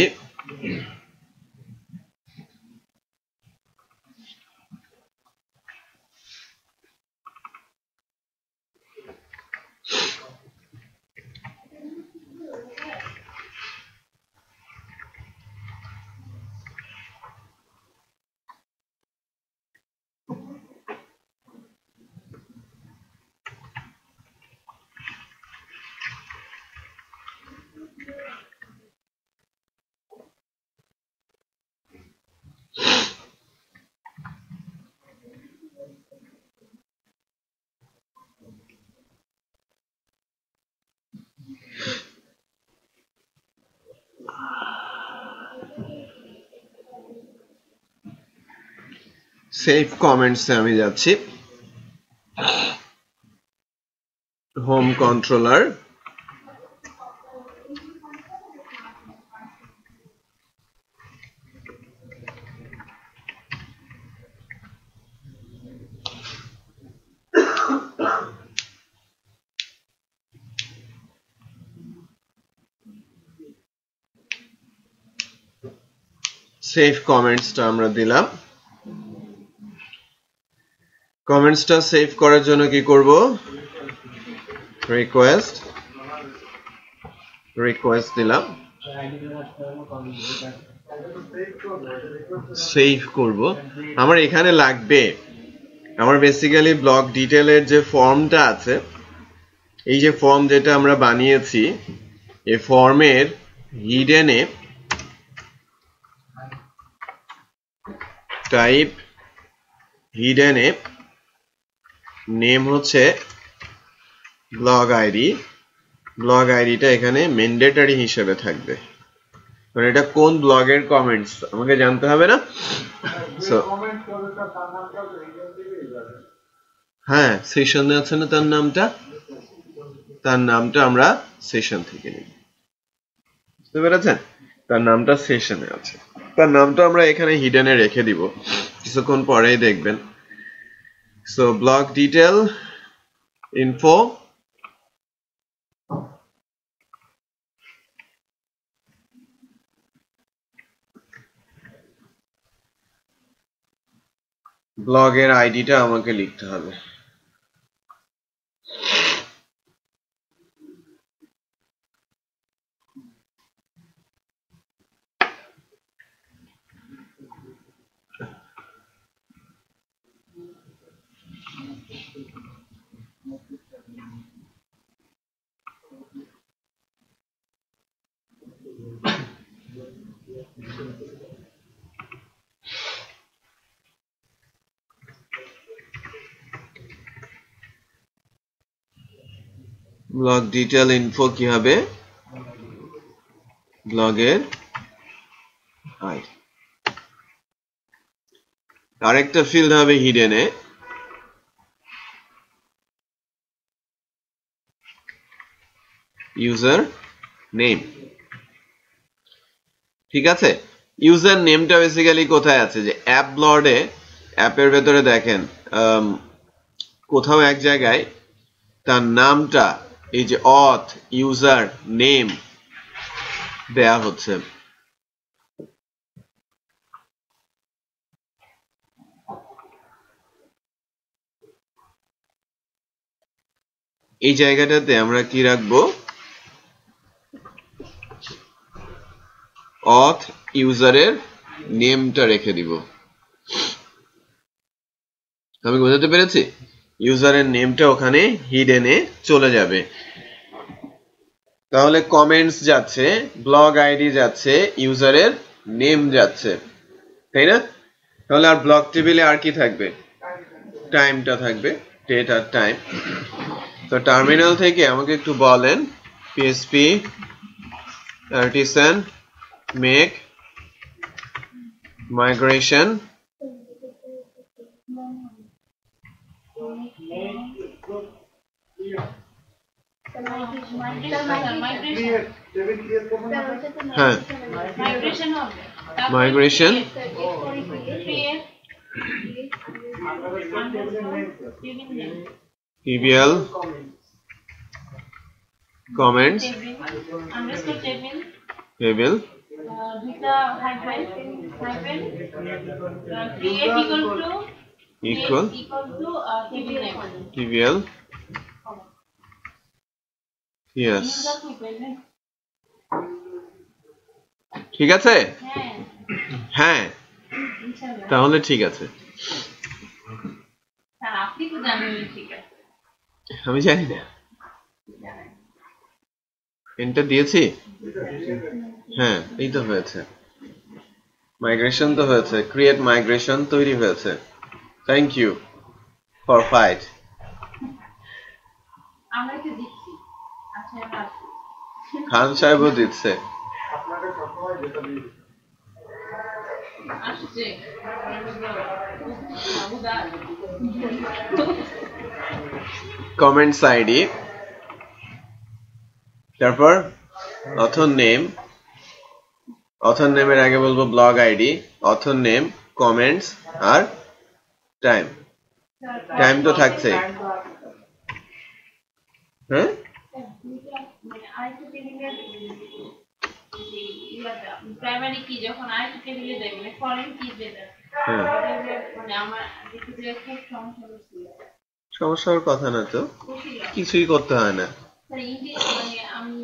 সেভ কমেন্টসে আমি যাচ্ছি, হোম কন্ট্রোলার, সেভ কমেন্টসটা আমরা দিলাম। কমেন্টসটা সেভ করার জন্য কি করব, রিকোয়েস্ট দিলাম, সেভ করব। আমার এখানে লাগবে আমার বেসিক্যালি ব্লগ ডিটেইলের যে ফর্মটা আছে, এই যে ফর্ম যেটা আমরা বানিয়েছি, এই ফর্মের হিডেনে টাইপ হিডেনে নেম হচ্ছে ব্লগ আইডি, ব্লগ আইডিটা এখানে ম্যান্ডেটরি হিসেবে থাকবে, কারণ এটা কোন ব্লগের কমেন্টস আমাকে জানতে হবে না। সো হ্যাঁ, সেশনে আছে না তার নামটা আমরা সেশন থেকে নিই, বুঝতে পেরেছেন? তার নামটা সেশনে আছে, তার নামটা আমরা এখানে হিডেনে রেখে দিব, কিছুক্ষণ পরেই দেখবেন। সো ব্লগ ডিটেল ইনফো, ব্লগের আইডিটা আমাকে লিখতে হবে। ব্লগ ডিটেল ইনফো কি হবে, ব্লগের আইডি। আরেকটা ফিল্ড হবে হিডেনে, ইউজার নেম। ঠিক আছে, ইউজার নেমটা বেসিক্যালি কোথায় আছে, যে অ্যাপ ব্লগে, অ্যাপের ভেতরে দেখেন কোথাও এক জায়গায় তার নামটা এই যে অথ ইউজার নেম দেয়া হচ্ছে। এই জায়গাটাতে আমরা কি রাখবো, অথ ইউজারের নেমটা রেখে দিব। আমি বোঝাতে পেরেছি? ইউজারের নেমটা ওখানে হিডেনে চলে যাবে। তাহলে কমেন্টস যাচ্ছে, ব্লগ আইডি যাচ্ছে, ইউজারের নেম যাচ্ছে, তাই না? তাহলে আর ব্লগ টেবিলে আর কি থাকবে, টাইমটা থাকবে, ডেট আর টাইম। তো টার্মিনাল থেকে আমাকে একটু বলেন পিএসপি artisan make migration হ্যাঁ, migration TBL comments table equal TBL yes, ঠিক আছে? হ্যাঁ, তাহলে ঠিক আছে। আমি জানি না, এন্টার দিয়েছি, হ্যাঁ এই তো হয়েছে, মাইগ্রেশন তো হয়েছে, ক্রিয়েট মাইগ্রেশন তৈরি হয়েছে। Thank you for fight. Khan সাহেবও দিচ্ছে। কমেন্টস আইডি, তারপর অথর নেম, অথর নেমের আগে বলবো blog ID, author name, comments আর টাইম। টাইম তো থাকছে, হ্যাঁ প্রাইমারি কি যখন আরেকটা টেবিলে যাই মানে ফরেন কি যেটা মানে আমার দেখি যে খুব সমস্যা হচ্ছিল সমস্যার কথা না তো, কিছুই করতে হয় না। মানে আমি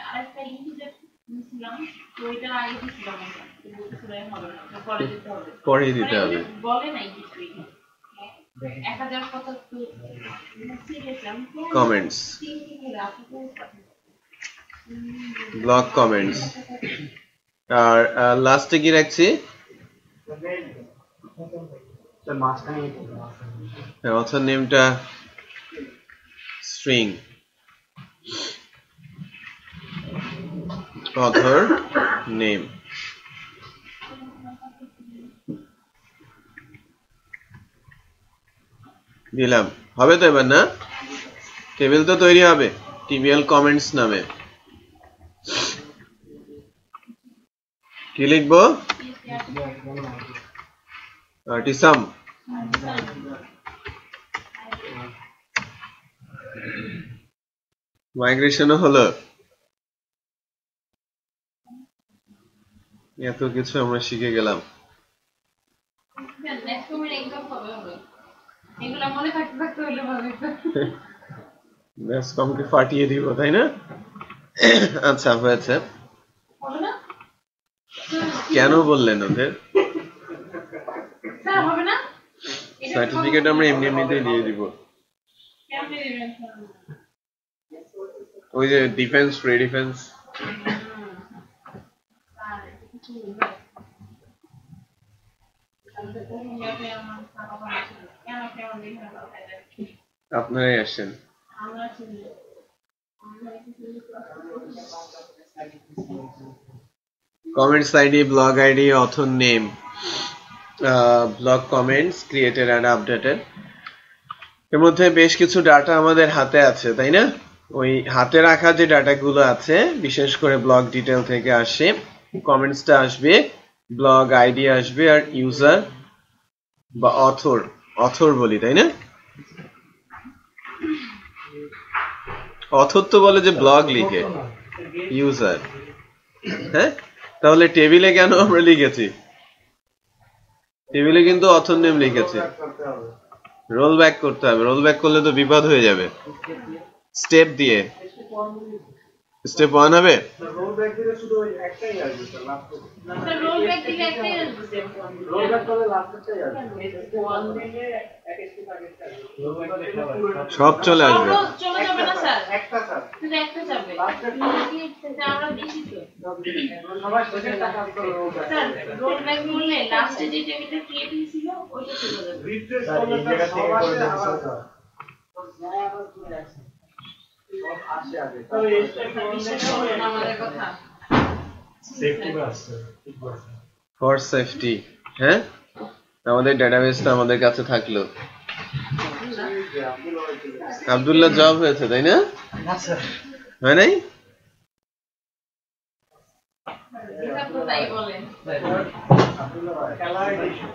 আরেকটা ইন্টিজার নিয়েছিলাম তো ওইটা আগে দিয়েছিলাম পরে দিতে হবে বলে নাই কিছুই 1000 কথা তো কমেন্টস ব্লগ কমেন্টস আর লাস্টে কি রাখছি অথর নেমটা স্ট্রিং অথর নেম দিলাম হবে তো এবার না টেবিল তো তৈরি হবে টিবিএল কমেন্টস নামে কি লিখবো আর্টিসাম মাইগ্রেশনও হলো এত কিছু আমরা শিখে গেলাম কমকে ফাটিয়ে দিব তাই না আচ্ছা হয়েছে কেন বললেন ওদের সার্টিফিকেট আমরা এমনি এমনিতেই দিয়ে দিব ওই যে ডিফেন্স ফ্রি ডিফেন্স আপনারাই আসেন comments id blog id author name blog comments created and updated এর মধ্যে বেশ কিছু ডাটা আমাদের হাতে আছে তাই না ওই হাতে রাখা যে ডাটাগুলো আছে বিশেষ করে ব্লগ ডিটেইল থেকে আসে কমেন্টসটা আসবে ব্লগ আইডি আসবে আর ইউজার বা অথর বলি তাই না অথর তো বলে যে ব্লগ লিখে ইউজার হ্যাঁ তাহলে টেবিলে কেন আমরা লিখেছি টেবিলে কিন্তু অথর নেম লিখেছি রোল ব্যাক করতে হবে রোল ব্যাক করলে তো বিপদ হয়ে যাবে স্টেপ দিয়ে স্টেপ 1 হবে রোল ব্যাক দিলে শুধু একটাই আসবে স্যার লাস্টে রোল ব্যাক দিলে একটাই আসবে রোল ব্যাক করলে লাস্টেরটাই আসবে 1 দিলে এক স্টেপ আগে সব চলে আসবে চলে যাবে না স্যার একটা স্যার শুধু একটা যাবে লাস্টে আমরা দিছি তো সবাই সেটা কাজ করে স্যার রোল ব্যাক করলে লাস্টে যে টেবিলটা ক্রিয়েট হয়েছিল ওইটা চলে যাবে রিফ্রেশ করলে এই জায়গা থেকে করে দেন স্যার আসে আগে তবে এই স্টেপটা বিশ্বাস করুন আমাদের কথা সেফটি আছে ঠিক আছে ফর সেফটি হ্যাঁ আমাদের ডেটাবেসটা আমাদের কাছে থাকলো আব্দুল্লাহ জব হয়েছে তাই না না স্যার হয় নাই এটা তো তাই বলেন আব্দুল্লাহ ভাই খেলা এডিশন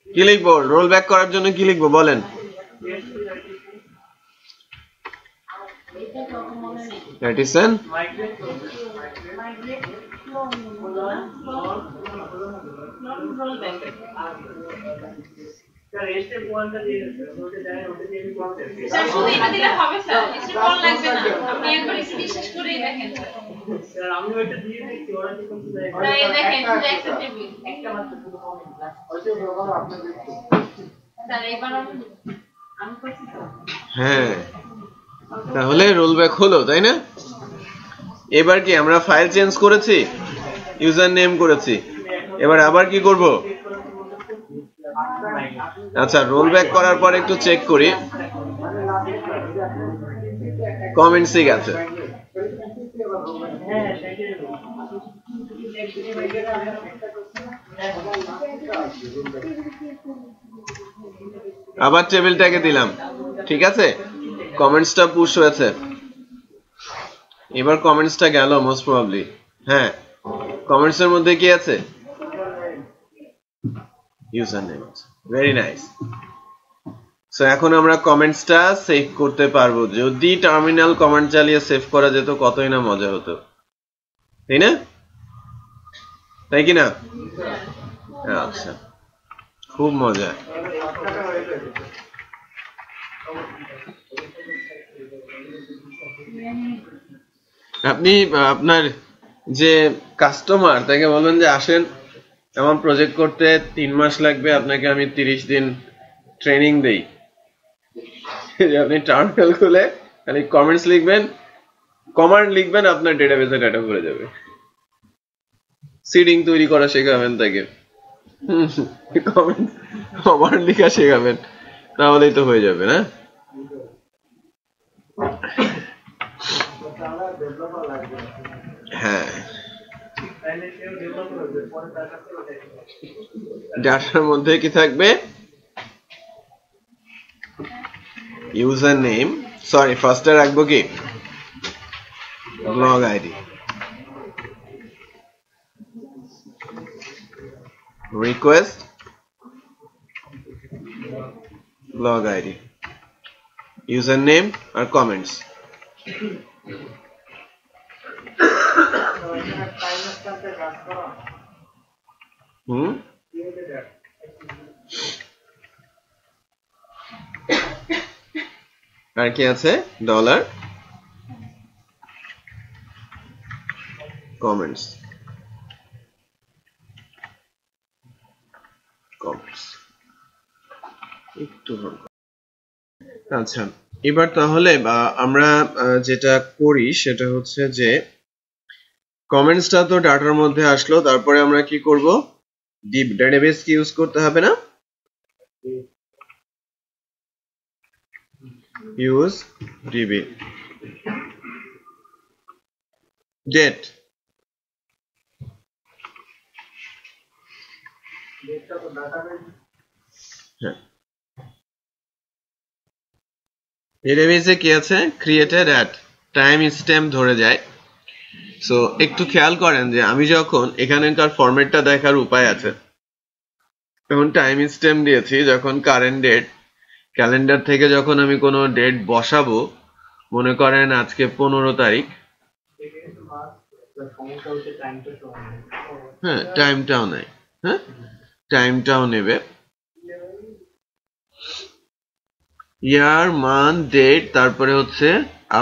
কি লিখবো রোল ব্যাক করার জন্য কি লিখবো বলেন Edison হ্যাঁ তাহলে রোল ব্যাক হলো তাই না এবার কি আমরা ফাইল চেঞ্জ করেছি ইউজার নেম করেছি এবার আবার কি করব আচ্ছা রোল ব্যাক করার পর একটু চেক করি কমেন্টস ঠিক আছে আবার টেবিলটাকে দিলাম ঠিক আছে কমেন্টসটা পুশ হয়েছে এবার কমেন্টসটা গেল মোস্ট প্রবাবলি হ্যাঁ কমেন্টস এর মধ্যে কি আছে ইউজার নেম আছে ভেরি নাইস সো এখন আমরা কমেন্টসটা সেভ করতে পারবো। যদি টার্মিনাল কমান্ড চালিয়ে সেভ করা যেত কতই না মজা হতো, তাই না? তাই কি না? আচ্ছা, খুব মজা। আপনি আপনার যে কাস্টমার তাকে বলবেন যে আসেন আমার প্রজেক্ট করতে 3 মাস লাগবে, আপনাকে আমি 30 দিন ট্রেনিং দেই। আপনি টার্মিনাল খুলে খালি কমেন্টস লিখবেন, কমান্ড লিখবেন, আপনার ডেটাবেসে ডাটা ভরে যাবে। সিডিং তৈরি করা শেখাবেন তাকে, কমান্ড লেখা শেখাবেন, তাহলেই তো হয়ে যাবে না? হ্যাঁ, ডাটার মধ্যে কি থাকবে? ইউজার নেম, সরি ফার্স্টে রাখবো কি blog ID, request blog ID, user name আর কমেন্টস। আর কি আছে? ডলার কমেন্টস, কমেন্টস একটু। আচ্ছা, এবার তাহলে আমরা যেটা করি সেটা হচ্ছে যে কমেন্টসটা তো ডাটার মধ্যে আসলো, তারপরে আমরা কি করব? ডিপ ডেটাবেস কি ইউজ করতে হবে না? Use DB date. ডেটাবেসে কি আছে? ক্রিয়েটেড অ্যাট টাইম স্ট্যাম্প ধরে যায়। সো একটু খেয়াল করেন যে আমি যখন এখানকার ফরম্যাটটা দেখার উপায় আছে, এখন টাইম স্ট্যাম্প দিয়েছি, যখন কারেন্ট ডেট, ক্যালেন্ডার থেকে যখন আমি কোনো ডেট বসাবো, মনে করেন আজকে 15 তারিখ, হ্যাঁ টাইমটাও নেয়, হ্যাঁ টাইমটাও নেবে, ইয়ার, মান্থ, ডেট, তারপরে হচ্ছে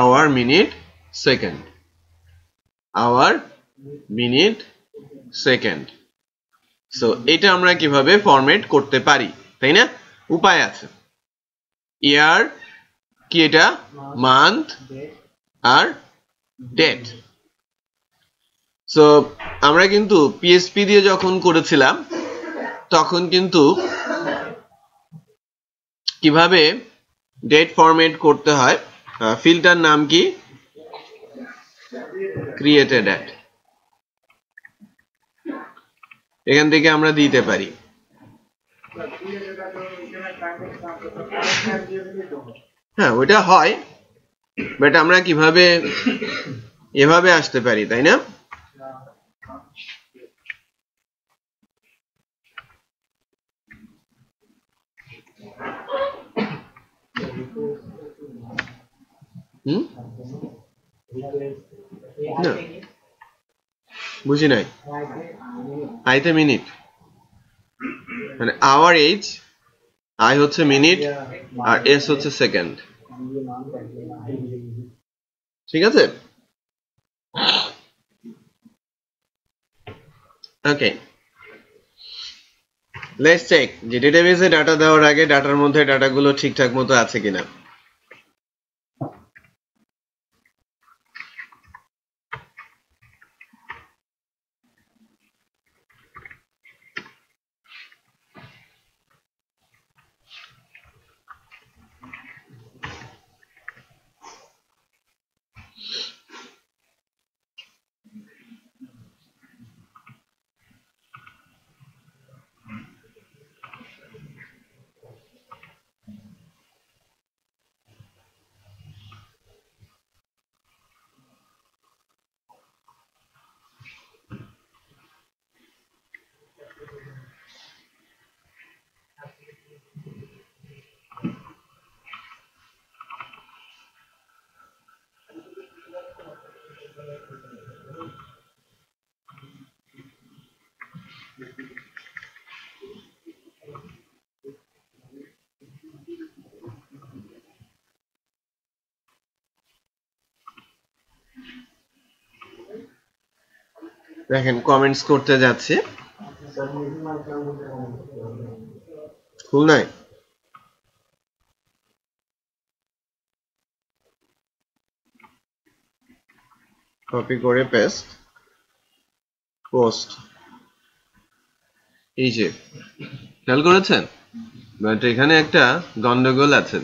hour, minute, second, hour, minute, second. So এটা আমরা কিভাবে ফরম্যাট করতে পারি, তাই না? উপায় আছে। ইয়ার কি, এটা মান্থ আর ডেট। সো আমরা কিন্তু পিএসপি দিয়ে যখন করেছিলাম তখন কিন্তু কিভাবে ডেট ফরম্যাট করতে হয়, ফিল্টার নাম কি? Created at. এখান থেকে আমরা দিতে পারি। হ্যাঁ ওইটা হয়, বাট আমরা কিভাবে এভাবে আসতে পারি, তাই না? না বুঝি নাই। আইতে মিনিট মানে আওয়ার এইচ, আই হচ্ছে মিনিট আর এস হচ্ছে সেকেন্ড, ঠিক আছে? ওকে, লেটস চেক যে ডেটাবেসে ডাটা দেওয়ার আগে ডাটার মধ্যে ডাটাগুলো ঠিকঠাক মতো আছে কিনা। দেখেন কমেন্টস করতে যাচ্ছে ভুল নাই কপি করে পেস্ট পোস্ট এই যে খেয়াল করেছেন বাট এখানে একটা গন্ডগোল আছে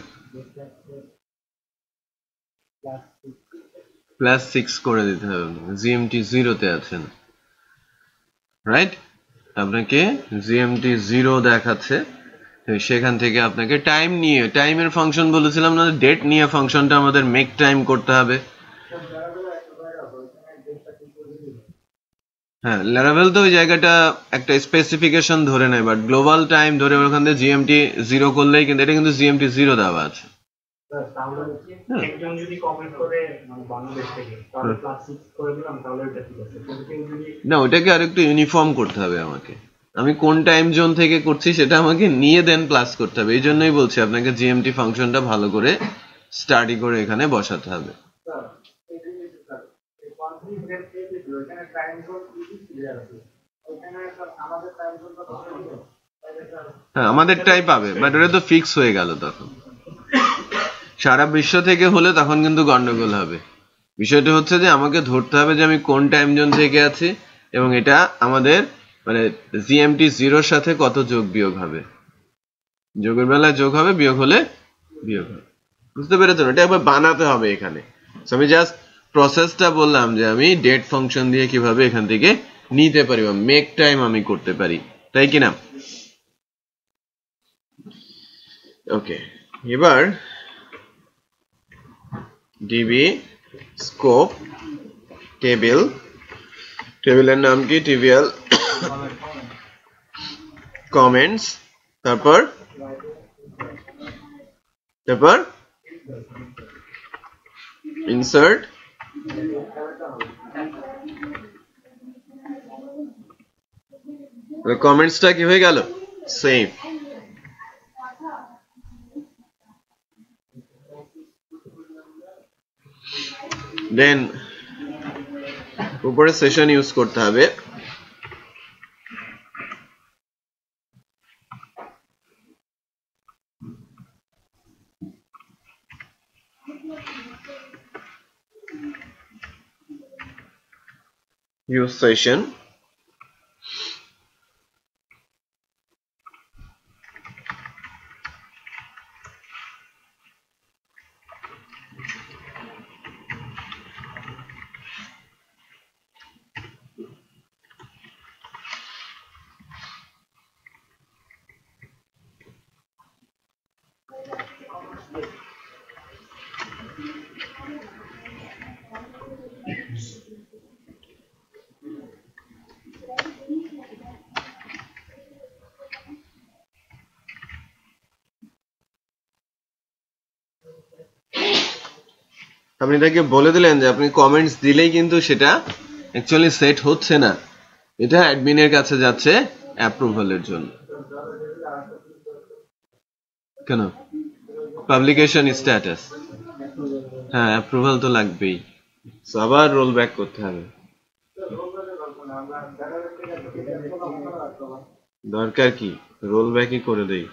+6 করে দিতে হবে জিএমটি 0 তে আছেন রাইট আপনাকে জিএমটি 0 দেখাচ্ছে সেখান থেকে আপনাকে টাইম নিয়ে টাইমের ফাংশন বলেছিলাম না ডেট নিয়ে ফাংশনটা আমাদের মেক টাইম করতে হবে হ্যাঁ ল্যারাভেল তো ওই জায়গাটা একটা স্পেসিফিকেশন ধরে নেয় বাট গ্লোবাল টাইম ধরে ওখান থেকে জিএমটি 0 করলেই কিন্তু এটা কিন্তু জিএমটি 0 দেওয়া আছে একজন যদি কমেন্ট করে বাংলাদেশ থেকে তাহলে +6 করে দিলাম তাহলে এটা ঠিক আছে কিন্তু কেউ যদি না ওটাকে আরেকটু ইউনিফর্ম করতে হবে আমাকে আমি কোন টাইম জোন থেকে করছি সেটা আমাকে নিয়ে দেন প্লাস করতে হবে এই জন্যই বলছি আপনাকে জিএমটি ফাংশনটা ভালো করে স্টাডি করে এখানে বসাতে হবে হ্যাঁ আমাদেরটাই পাবে বাট ওটা তো ফিক্স হয়ে গেল তখন সারা বিশ্ব থেকে হলে তখন কিন্তু গন্ডগোল হবে বিষয়টা হচ্ছে যে আমাকে ধরতে হবে যে আমি কোন টাইম জোন থেকে আছি এবং এটা আমাদের মানে জিএমটি 0 সাথে কত যোগ বিয়োগ হবে যোগের বেলায় যোগ হবে বিয়োগ হলে বিয়োগ হবে বুঝতে পেরেছেন এটা একবার বানাতে হবে এখানে আমি জাস্ট প্রসেসটা বললাম যে আমি ডেট ফাংশন দিয়ে কিভাবে এখান থেকে নিতে পারি বা মেক টাইম আমি করতে পারি তাই কি না ওকে এবার ডিবি স্কোপ টেবিলের নাম কি টিভিএল কমেন্টস তারপর ইনসার্ট কমেন্টসটা কি হয়ে গেল সেভ দেন উপরে সেশন ইউজ করতে হবে use session আপনি তাকে বলে দিলেন যে আপনি কমেন্টস দিলেই কিন্তু সেটা অ্যাকচুয়ালি সেট হচ্ছে না এটা অ্যাডমিনের কাছে যাচ্ছে অ্যাপ্রুভালের জন্য কেন পাবলিকেশন স্ট্যাটাস হ্যাঁ অ্যাপ্রুভাল তো লাগবেই আবার রোল ব্যাক করতে হবে দরকার কি রোল ব্যাকই করে দেই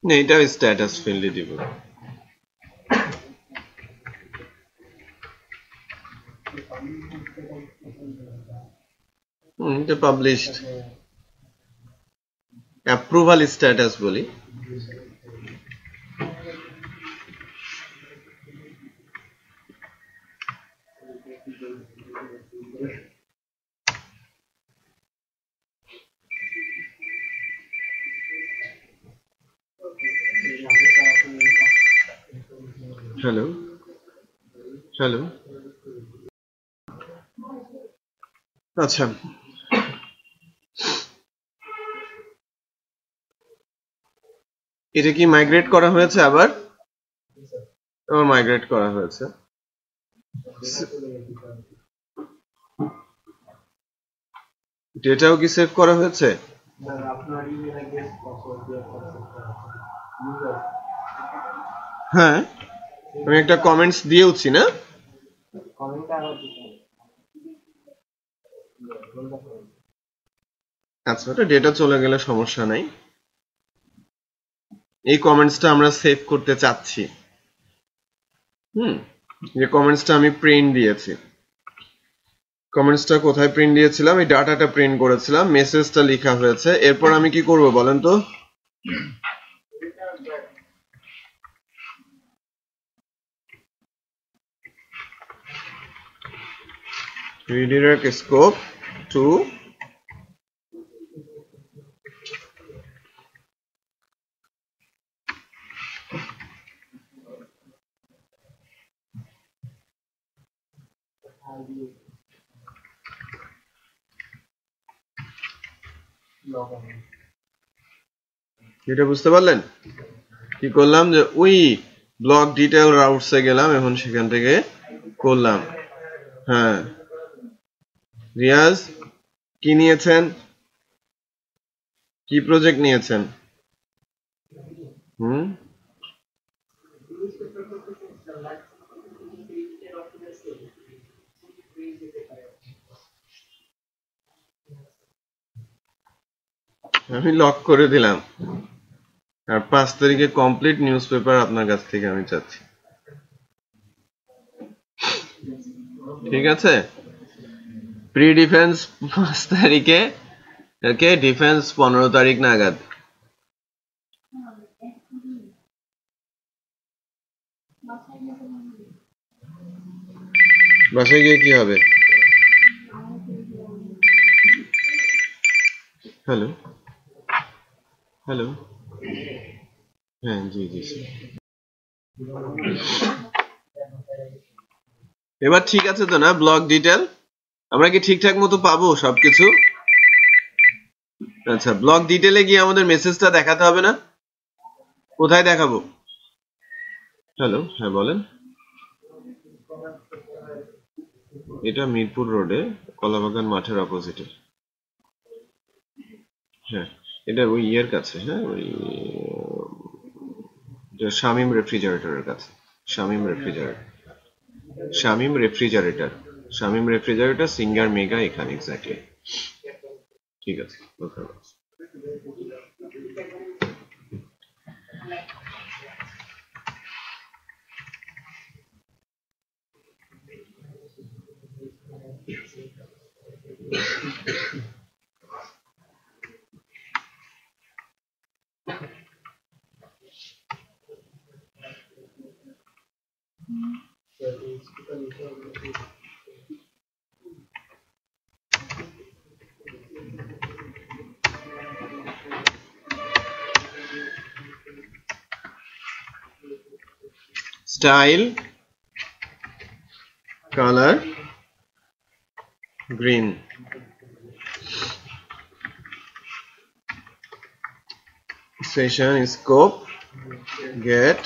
না এটা স্ট্যাটাস ফিল্ডে দিব এটা পাবলিশড অ্যাপ্রুভাল স্ট্যাটাস বলি হ্যালো হ্যালো আচ্ছা এটা কি মাইগ্রেট করা হয়েছে আবার মাইগ্রেট করা হয়েছে ডেটাও কি সেভ করা হয়েছে স্যার আপনার ইমেল অ্যাড্রেস পাসওয়ার্ড দিয়ে ইউজার হ্যাঁ আমি একটা কমেন্টস দিয়েওছি না কমেন্ট আবার দিতে আচ্ছা ওটা ডেটা চলে গেলে সমস্যা নাই এই কমেন্টসটা আমরা সেভ করতে চাচ্ছি যে কমেন্টসটা আমি প্রিন্ট দিয়েছি কমেন্টসটা কোথায় প্রিন্ট দিয়েছিলাম এই ডাটাটা প্রিন্ট করেছিলাম মেসেজটা লেখা হয়েছে এরপর আমি কি করব বলেন তো redirect scope to এটা বুঝতে পারলেন কি করলাম যে ওই ব্লক ডিটেইল রাউটসে গেলাম এখন সেখান থেকে করলাম হ্যাঁ রিয়াজ কি নিয়েছেন কি প্রজেক্ট নিয়েছেন আমি লক করে দিলাম আর 5 তারিখে কমপ্লিট নিউজ পেপার আপনার কাছ থেকে আমি চাচ্ছি ঠিক আছে প্রি ডিফেন্স 5 তারিখে ওকে ডিফেন্স 15 তারিখ নাগাদ বাসায় গিয়ে কি হবে হ্যালো হ্যালো হ্যাঁ জি জি এবার ঠিক আছে তো না ব্লক ডিটেইল আমরা কি ঠিকঠাক মতো পাবো সবকিছু আচ্ছা ব্লক ডিটেইলে গিয়ে আমাদের মেসেজটা দেখাতে হবে না কোথায় দেখাবো হ্যালো হ্যাঁ বলেন এটা মিরপুর রোডে কলাবাগান মাঠের অপোজিটে হ্যাঁ এটা ওই ইয়ের কাছে হ্যাঁ ওই শামিম রেফ্রিজারেটরের কাছে শামিম রেফ্রিজারেটর সিঙ্গার মেগা এখানে এক্স্যাক্টলি ঠিক আছে ওকে style color green session scope get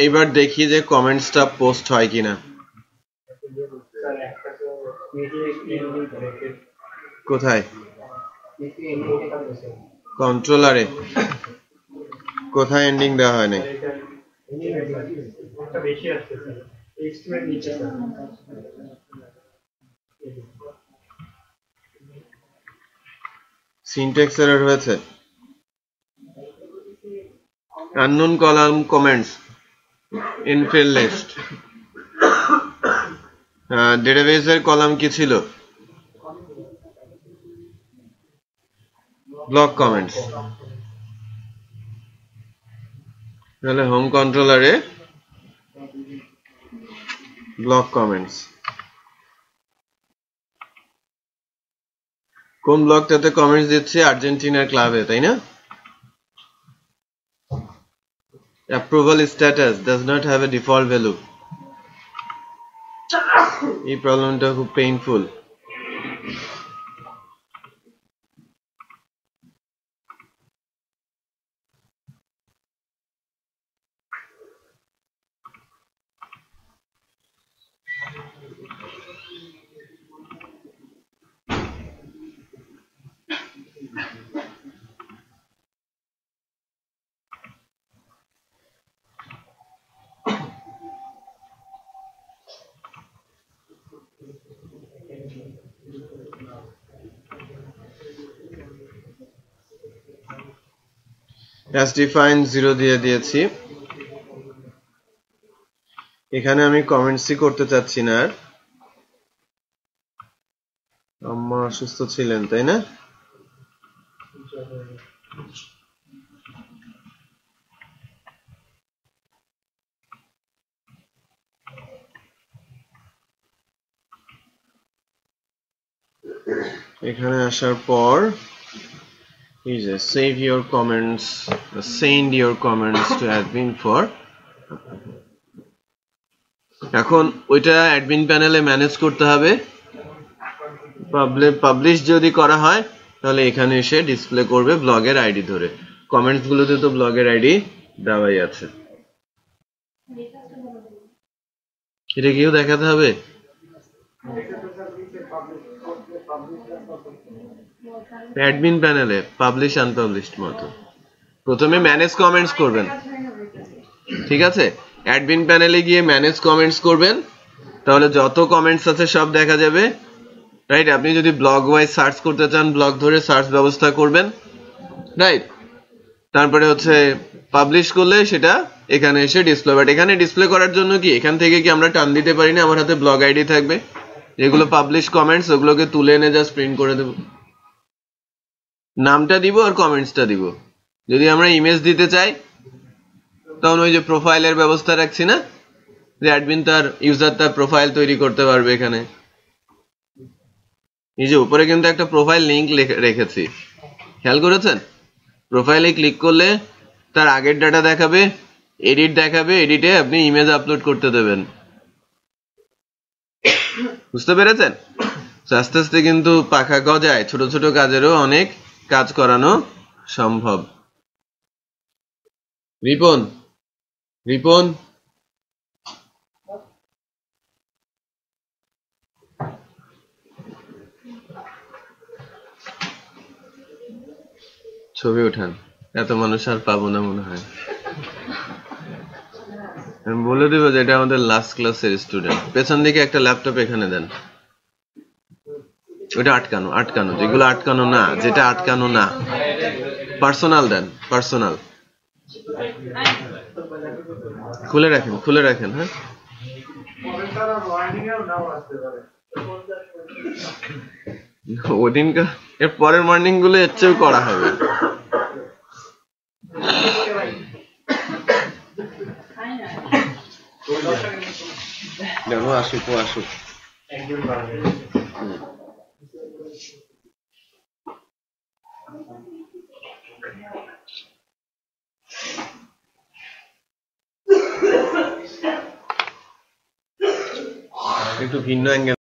এবার দেখি যে কমেন্টসটা পোস্ট হয় কিনা কোথায় কন্ট্রোলারে কোথায় এন্ডিং দেওয়া হয় নাই সিনট্যাক্স এরর হয়েছে। unknown column comments in field list database এর কলাম কি ছিল? block comments। তাহলে হোম কন্ট্রোলারে block comments। কোন ব্লকটাতে কমেন্টস দিচ্ছে? আর্জেন্টিনার ক্লাবে, তাই না? approval status does not have a default value। এই প্রবলেমটা খুব পেইনফুল। as defined 0 দিয়ে দিয়েছি। এখানে আমি কমেন্টসই করতে চাচ্ছি না আর। আম্মা অসুস্থ ছিলেন, তাই না? এখানে আসার পর এই যে save your comments, send your comments to admin for। এখন ওইটা অ্যাডমিন প্যানেলে ম্যানেজ করতে হবে। পাবলিশ যদি করা হয় তাহলে এখানে এসে ডিসপ্লে করবে ব্লগের আইডি ধরে। কমেন্টস গুলোতে তো ব্লগের আইডি দেওয়াই আছে। এটা কিও দেখাতে হবে? অ্যাডমিন প্যানেলে পাবলিশ আনপাবলিশড মতো প্রথমে ম্যানেজ কমেন্টস করবেন, ঠিক আছে? অ্যাডমিন প্যানেলে গিয়ে ম্যানেজ কমেন্টস করবেন, তাহলে যত কমেন্টস আছে সব দেখা যাবে, রাইট? আপনি যদি ব্লগ ওয়াইজ সার্চ করতে চান ব্লগ ধরে সার্চ ব্যবস্থা করবেন, রাইট? তারপরে হচ্ছে পাবলিশ করলে সেটা এখানে এসে ডিসপ্লে। বাট এখানে ডিসপ্লে করার জন্য কি এখান থেকে কি আমরা টান দিতে পারি না? আমার হাতে ব্লগ আইডি থাকবে, যেগুলো পাবলিশ কমেন্টস ওগুলোকে তুলে এনে জাস্ট প্রিন্ট করে দেব, নামটা দিব আর কমেন্টসটা দিব। যদি আমরা ইমেজ দিতে চাই তখন ওই যে প্রোফাইলের ব্যবস্থা রাখছি না, যে অ্যাডমিন তার ইউজার তার প্রোফাইল তৈরি করতে পারবে। এখানে এই যে উপরে কিন্তু একটা প্রোফাইল লিংক রেখেছি, খেয়াল করেছেন? প্রোফাইলে ক্লিক করলে তার আগের ডাটা দেখাবে, এডিট দেখাবে, এডিটে আপনি ইমেজ আপলোড করতে দেবেন। বুঝতে পেরেছেন? আস্তে আস্তে কিন্তু পাখা গজায়, ছোট ছোট কাজেরও অনেক কাজ করানো সম্ভব। রিপন রিপন ছবি উঠান, এত মানুষ আর পাবো না মনে হয়। আমি বলে দিব যে এটা আমাদের লাস্ট ক্লাসের স্টুডেন্ট। পেছন দিকে একটা ল্যাপটপ এখানে দেন, ওটা আটকানো আটকানো, যেগুলো আটকানো না, যেটা আটকানো না পার্সোনাল দেন, পার্সোনাল খুলে রাখেন, খুলে রাখেন। হ্যাঁ, ওদিনকার এর পরের মর্নিং গুলো এর চেয়েও করা হবে। দেখো আসুক, ও আসুক। একটু ভিন্ন অ্যাঙ্গেল